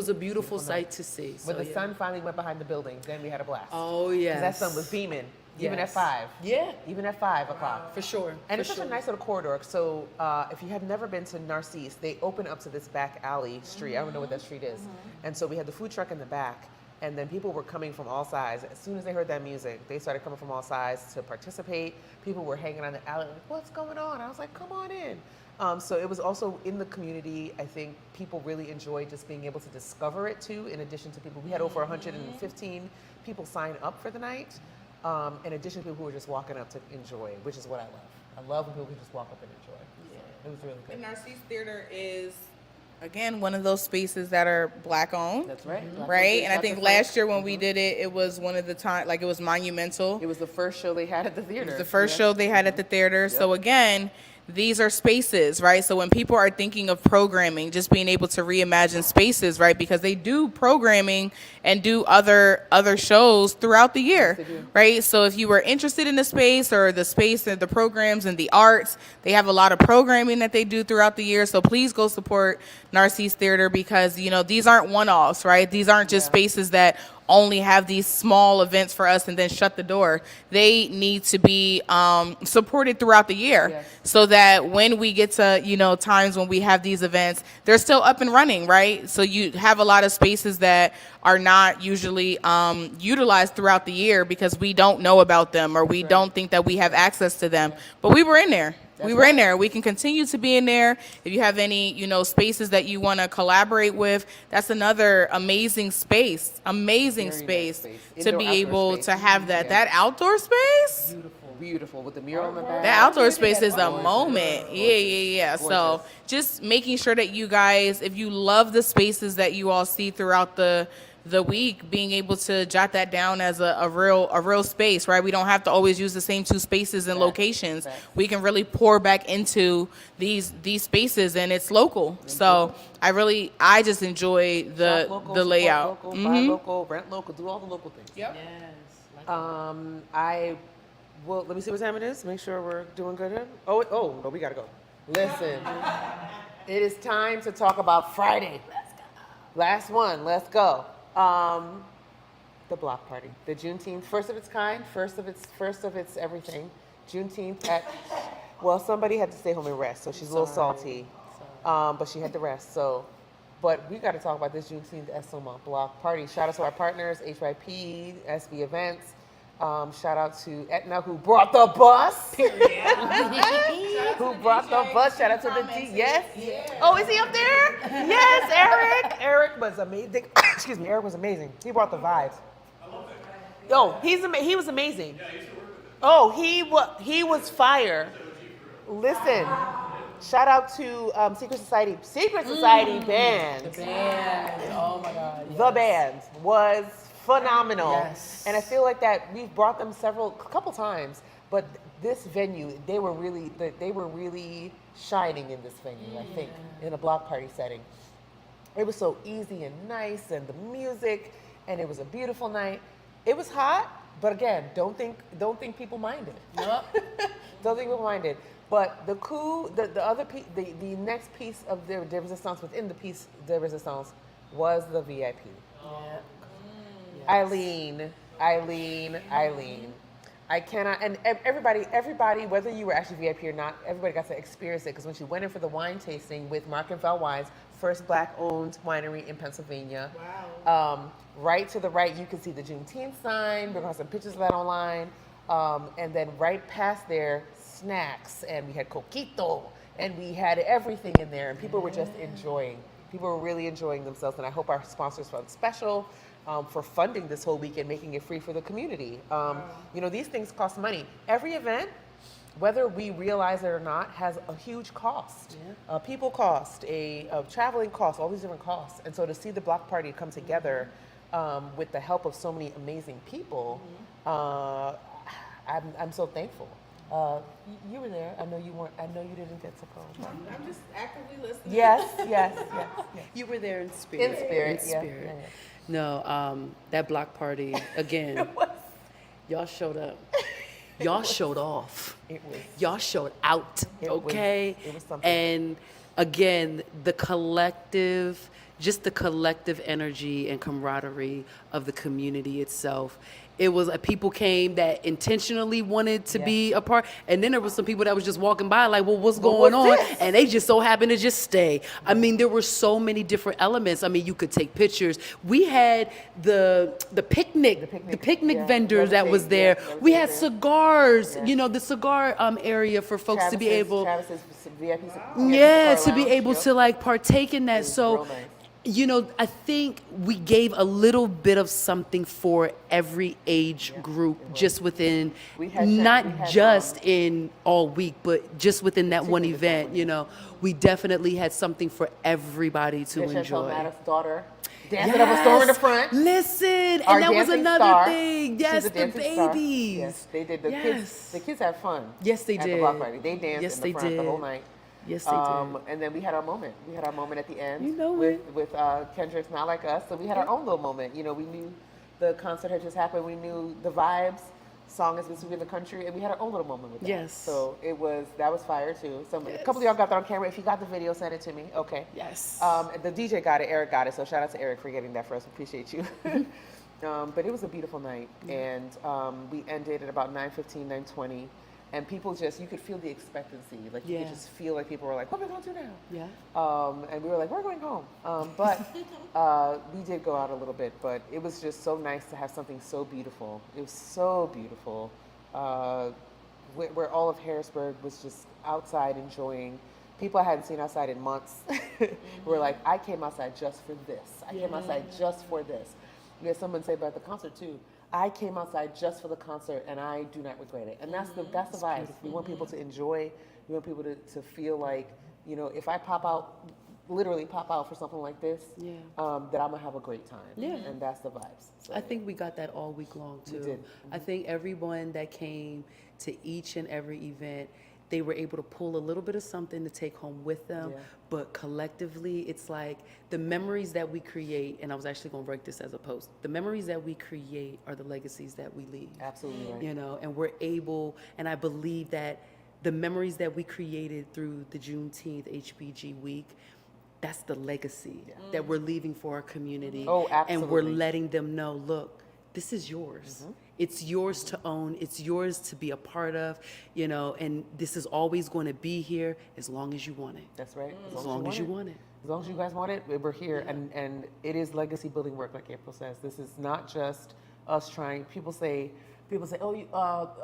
a beautiful sight to see. When the sun finally went behind the building, then we had a blast. Oh, yes. Because that sun was beaming, even at 5. Yeah. Even at 5 o'clock. For sure. And it's such a nice little corridor. So if you have never been to Narcisse, they open up to this back alley street. I don't know what that street is. And so we had the food truck in the back. And then people were coming from all sides. As soon as they heard that music, they started coming from all sides to participate. People were hanging on the alley like, what's going on? I was like, come on in. So it was also in the community. I think people really enjoyed just being able to discover it too, in addition to people. We had over 115 people sign up for the night, in addition to people who were just walking up to enjoy, which is what I love. I love when people just walk up and enjoy. It was really good. The Narcisse Theater is, again, one of those spaces that are Black owned. That's right. Right? And I think last year when we did it, it was one of the time, like it was monumental. It was the first show they had at the theater. It was the first show they had at the theater. So again, these are spaces, right? So when people are thinking of programming, just being able to reimagine spaces, right? Because they do programming and do other shows throughout the year, right? So if you were interested in the space or the programs and the arts, they have a lot of programming that they do throughout the year. So please go support Narcisse Theater because, you know, these aren't one-offs, right? These aren't just spaces that only have these small events for us and then shut the door. They need to be supported throughout the year so that when we get to, you know, times when we have these events, they're still up and running, right? So you have a lot of spaces that are not usually utilized throughout the year because we don't know about them or we don't think that we have access to them. But we were in there. We were in there. We can continue to be in there. If you have any, you know, spaces that you want to collaborate with, that's another amazing space. Amazing space to be able to have that. That outdoor space? Beautiful with the mural in the back. That outdoor space is a moment. Yeah. So just making sure that you guys, if you love the spaces that you all see throughout the week, being able to jot that down as a real space, right? We don't have to always use the same two spaces and locations. We can really pour back into these spaces, and it's local. So I just enjoy the layout. Local, buy local, rent local, do all the local things. Yep. I will. Let me see what time it is. Make sure we're doing good. Oh, no, we gotta go. Listen, it is time to talk about Friday. Let's go. Last one. Let's go. The block party, the Juneteenth, first of its kind, first of its everything. Juneteenth well, somebody had to stay home and rest, so she's a little salty, but she had to rest. So, but we got to talk about this Juneteenth Esselma block party. Shout out to our partners, HYP, SV Events. Shout out to Etna who brought the bus. Who brought the bus? Shout out to the D. Yes. Oh, is he up there? Yes, Eric. Eric was amazing. Excuse me. Eric was amazing. He brought the vibes. Oh, he was amazing. Oh, he was fire. Listen. Shout out to Secret Society band. The band. Oh my God. Yes. The band was phenomenal. Yes. And I feel like that we've brought them a couple times, but this venue, they were really shining in this venue, I think, in a block party setting. It was so easy and nice, and the music, and it was a beautiful night. It was hot, but again, don't think people minded. Nope. Don't think people minded. But the next piece of the resistance within the piece de resistance was the VIP. Yeah. Eileen. I cannot, and everybody, whether you were actually VIP or not, everybody got to experience it because when she went in for the wine tasting with Mark and Val Wines, first Black-owned winery in Pennsylvania. Wow. Right to the right, you can see the Juneteenth sign. We're gonna have some pictures of that online. And then right past there, snacks, and we had coquito, and we had everything in there, and people were just enjoying. People were really enjoying themselves, and I hope our sponsors felt special. For funding this whole week and making it free for the community. You know, these things cost money. Every event, whether we realize it or not, has a huge cost. Yeah. People cost, traveling cost, all these different costs. And so to see the block party come together with the help of so many amazing people, I'm so thankful. You were there. I know you weren't. I know you didn't get to go. I'm just actively listening. Yes. You were there in spirit. In spirit. Yeah. No, that block party, again, y'all showed up. Y'all showed off. Y'all showed out, okay? It was something. And again, the collective energy and camaraderie of the community itself. It was people came that intentionally wanted to be a part, and then there was some people that was just walking by like, well, what's going on? This? And they just so happened to just stay. I mean, there were so many different elements. I mean, you could take pictures. We had the picnic vendors that was there. We had cigars, you know, the cigar area for folks to be able, Travis's VIP to be able to like partake in that. So. You know, I think we gave a little bit of something for every age group, just within, not just in all week, but just within that one event. You know, we definitely had something for everybody to enjoy. Maddox's daughter dancing up a storm in the front. Listen, and Our that was dancing another star. thing. Yes, She's a the dancing star. babies. Yes, they did. The Yes. kids had fun. Yes, they at did. the block party. They danced Yes, in they the front the whole did. night. Yes, they did. And then we had our moment. We had our moment at the end. You know with Kendrick's Not Like Us. So we had our own little moment. You know, we knew the concert had just happened. We knew the vibes. Song has been sweet in the country, and we had our own little moment with that. Yes. So that was fire too. A couple of y'all got that on camera. If you got the video, send it to me. Okay. Yes. The DJ got it. Eric got it. So shout out to Eric for getting that for us. Appreciate you. But it was a beautiful night, and we ended at about 9:15, 9:20. And people you could feel the expectancy. Like, you could just feel like people were like, what are we going to do now? Yeah. And we were like, we're going home. But we did go out a little bit, but it was just so nice to have something so beautiful. It was so beautiful. Where all of Harrisburg was just outside enjoying. People I hadn't seen outside in months were like, I came outside just for this. I came outside just for this. You had someone say about the concert too. I came outside just for the concert, and I do not regret it. And that's the vibe. We want people to enjoy. We want people to feel like, you know, if I literally pop out for something like this, that I'm gonna have a great time. Yeah. And that's the vibes. So, I think we got that all week long too. We did. I think everyone that came to each and every event, they were able to pull a little bit of something to take home with them. Yeah. But collectively, it's like the memories that we create, and I was actually going to write this as a post, the memories that we create are the legacies that we leave. Absolutely right. You know, and we're able, and I believe that the memories that we created through the Juneteenth HBG week, that's the legacy that we're leaving for our community. Oh, absolutely. And we're letting them know, look, this is yours. Mm-hmm. It's yours to own. It's yours to be a part of, you know, and this is always going to be here as long as you want it. That's right. As long as you want it. As long as you guys want it, we're here. And it is legacy building work, like April says. This is not just us trying. People say, oh,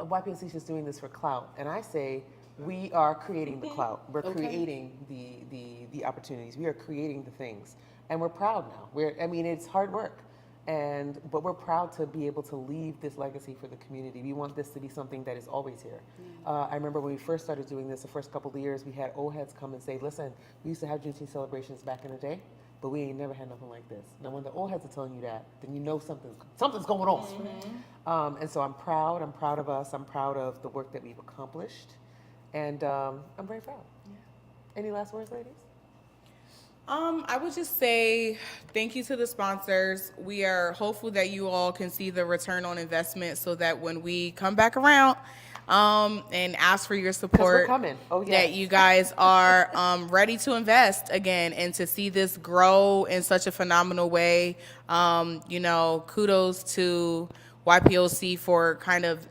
YPLC is just doing this for clout. And I say, we are creating the clout. We're creating the opportunities. We are creating the things. And we're proud now. It's hard work. But we're proud to be able to leave this legacy for the community. We want this to be something that is always here. I remember when we first started doing this, the first couple of years, we had old heads come and say, listen, we used to have Juneteenth celebrations back in the day, but we ain't never had nothing like this. Now, when the old heads are telling you that, then you know something's going on. And so I'm proud of us. I'm proud of the work that we've accomplished. And I'm very proud. Any last words, ladies? I would just say thank you to the sponsors. We are hopeful that you all can see the return on investment so that when we come back around and ask for your support, that you guys are ready to invest again and to see this grow in such a phenomenal way. Kudos to YPOC for kind of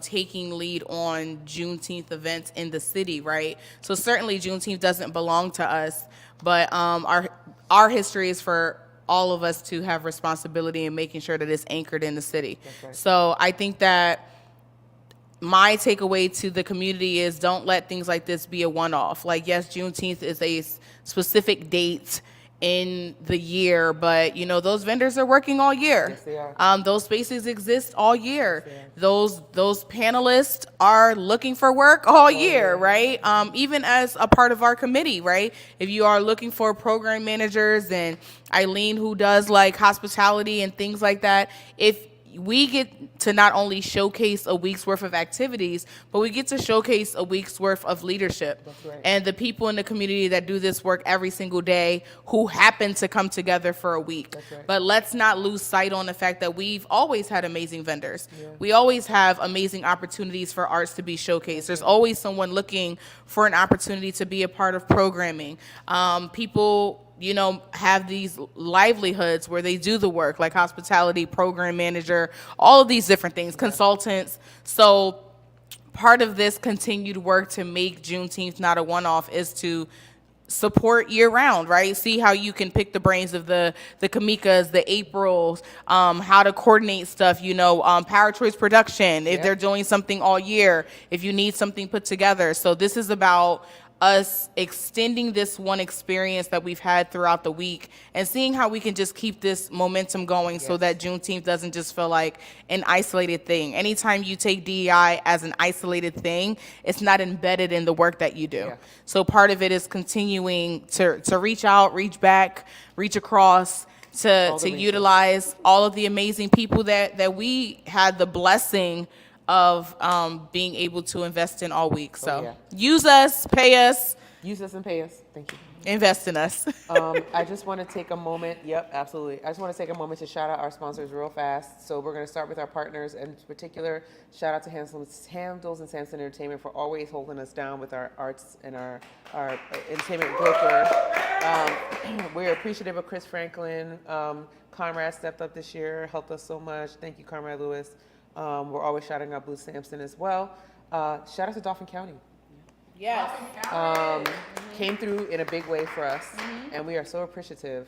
taking lead on Juneteenth events in the city, right? So certainly Juneteenth doesn't belong to us, but our history is for all of us to have responsibility in making sure that it's anchored in the city. Right. So I think that my takeaway to the community is don't let things like this be a one-off. Like, yes, Juneteenth is a specific date in the year, but those vendors are working all year. Yes, they are. Those spaces exist all year. Those panelists are looking for work all year, right? Even as a part of our committee, right? If you are looking for program managers and Eileen, who does like hospitality and things like that, if we get to not only showcase a week's worth of activities, but we get to showcase a week's worth of leadership. That's right. And the people in the community that do this work every single day who happen to come together for a week. That's right. But let's not lose sight on the fact that we've always had amazing vendors. Yeah. We always have amazing opportunities for arts to be showcased. There's always someone looking for an opportunity to be a part of programming. People have these livelihoods where they do the work, like hospitality, program manager, all of these different things, consultants. So part of this continued work to make Juneteenth not a one-off is to support year-round, right? See how you can pick the brains of the Kimekas, the Aprils, how to coordinate stuff, Power Choice Production, if they're doing something all year, if you need something put together. So this is about us extending this one experience that we've had throughout the week and seeing how we can just keep this momentum going so that Juneteenth doesn't just feel like an isolated thing. Anytime you take DEI as an isolated thing, it's not embedded in the work that you do. Yeah. So part of it is continuing to reach out, reach back, reach across, to utilize all of the amazing people that we had the blessing of being able to invest in all week. So use us, pay us. Use us and pay us. Thank you. Invest in us. I just want to take a moment. Yep, absolutely. I just want to take a moment to shout out our sponsors real fast. So we're going to start with our partners. In particular, shout out to Handles and Samson Entertainment for always holding us down with our arts and our entertainment broker. We're appreciative of Chris Franklin. Conrad stepped up this year, helped us so much. Thank you, Conrad Lewis. We're always shouting out Blue Sampson as well. Shout out to Dauphin County. Yes. Came through in a big way for us, and we are so appreciative.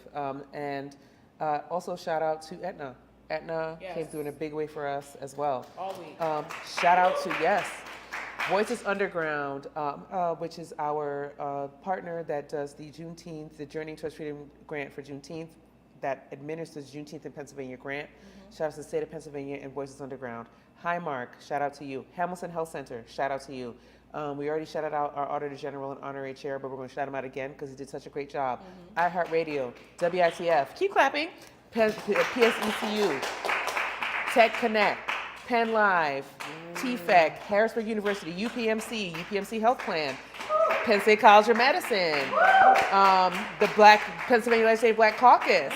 And also shout out to Aetna. Aetna came through in a big way for us as well. All week. Shout out to, Voices Underground, which is our partner that does the Juneteenth, the Journey Towards Freedom grant for Juneteenth, that administers Juneteenth in Pennsylvania grant. Shout out to the state of Pennsylvania and Voices Underground. Highmark, shout out to you. Hamilton Health Center, shout out to you. We already shouted out our Auditor General and Honorary Chair, but we're going to shout him out again because he did such a great job. iHeartRadio, WITF, keep clapping. PSECU, Tech Connect, Penn Live, TFEC, Harrisburg University, UPMC Health Plan, Penn State College of Medicine, the Pennsylvania Legislative Black Caucus,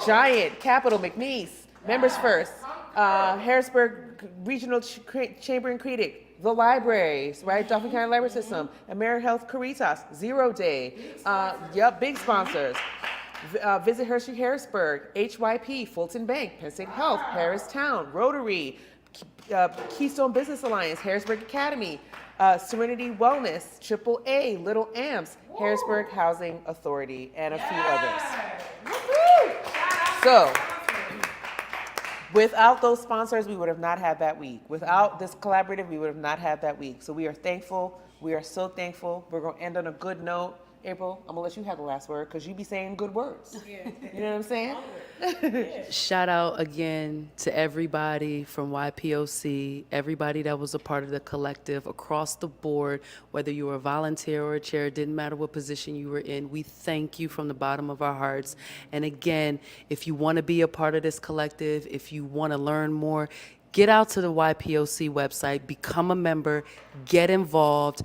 Giant, Capital, McNeese, Members First, Harrisburg Regional Chamber and Cretic, the libraries, right? Dauphin County Library System, AmeriHealth Caritas, Zero Day, big sponsors. Visit Hershey Harrisburg, HYP, Fulton Bank, Penn State Health, Harris Town, Rotary, Keystone Business Alliance, Harrisburg Academy, Serenity Wellness, AAA, Little Amps, Harrisburg Housing Authority, and a few others. So, without those sponsors, we would have not had that week. Without this collaborative, we would have not had that week. So we are thankful. We are so thankful. We're going to end on a good note. April, I'm going to let you have the last word because you be saying good words. You know what I'm saying? Shout out again to everybody from YPOC, everybody that was a part of the collective across the board, whether you were a volunteer or a chair, it didn't matter what position you were in. We thank you from the bottom of our hearts. And again, if you want to be a part of this collective, if you want to learn more, get out to the YPOC website, become a member, get involved,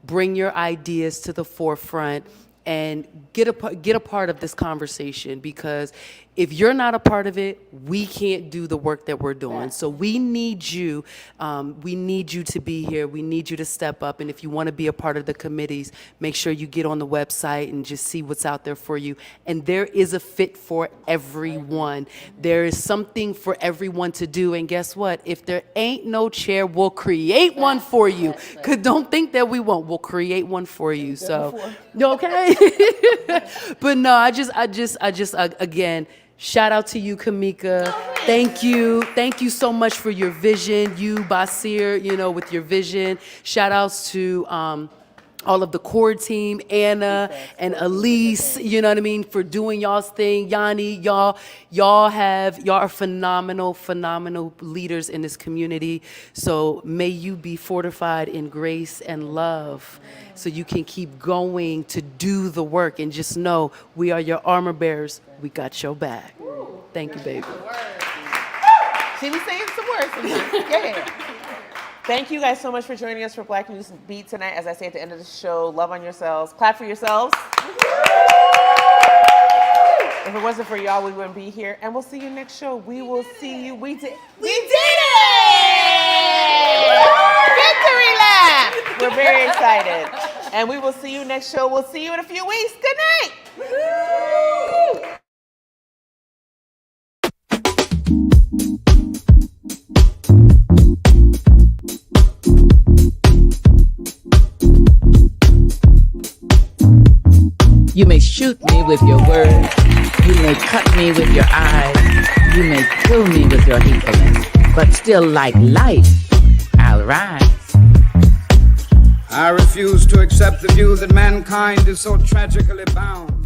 bring your ideas to the forefront and get a part of this conversation, because if you're not a part of it, we can't do the work that we're doing. So we need you. We need you to be here. We need you to step up. And if you want to be a part of the committees, make sure you get on the website and just see what's out there for you. And there is a fit for everyone. There is something for everyone to do. And guess what? If there ain't no chair, we'll create one for you. Cause don't think that we won't. We'll create one for you. So, okay. But no, I just again, shout out to you, Kimeka. Thank you so much for your vision. You, Basir, with your vision. Shout outs to all of the core team, Anna and Elise, you know what I mean, for doing y'all's thing. Yanni, y'all are phenomenal leaders in this community. So may you be fortified in grace and love so you can keep going to do the work, and just know we are your armor bearers. We got your back. Thank you, baby. See, we saying some words sometimes. Yeah. Thank you guys so much for joining us for Black News Beat tonight. As I say at the end of the show, love on yourselves. Clap for yourselves. If it wasn't for y'all, we wouldn't be here. And we'll see you next show. We will see you. We did it! Victory lap! We're very excited. And we will see you next show. We'll see you in a few weeks. Good night. You may shoot me with your words. You may cut me with your eyes. You may kill me with your hatefulness. But still, like life, I'll rise. I refuse to accept the view that mankind is so tragically bound.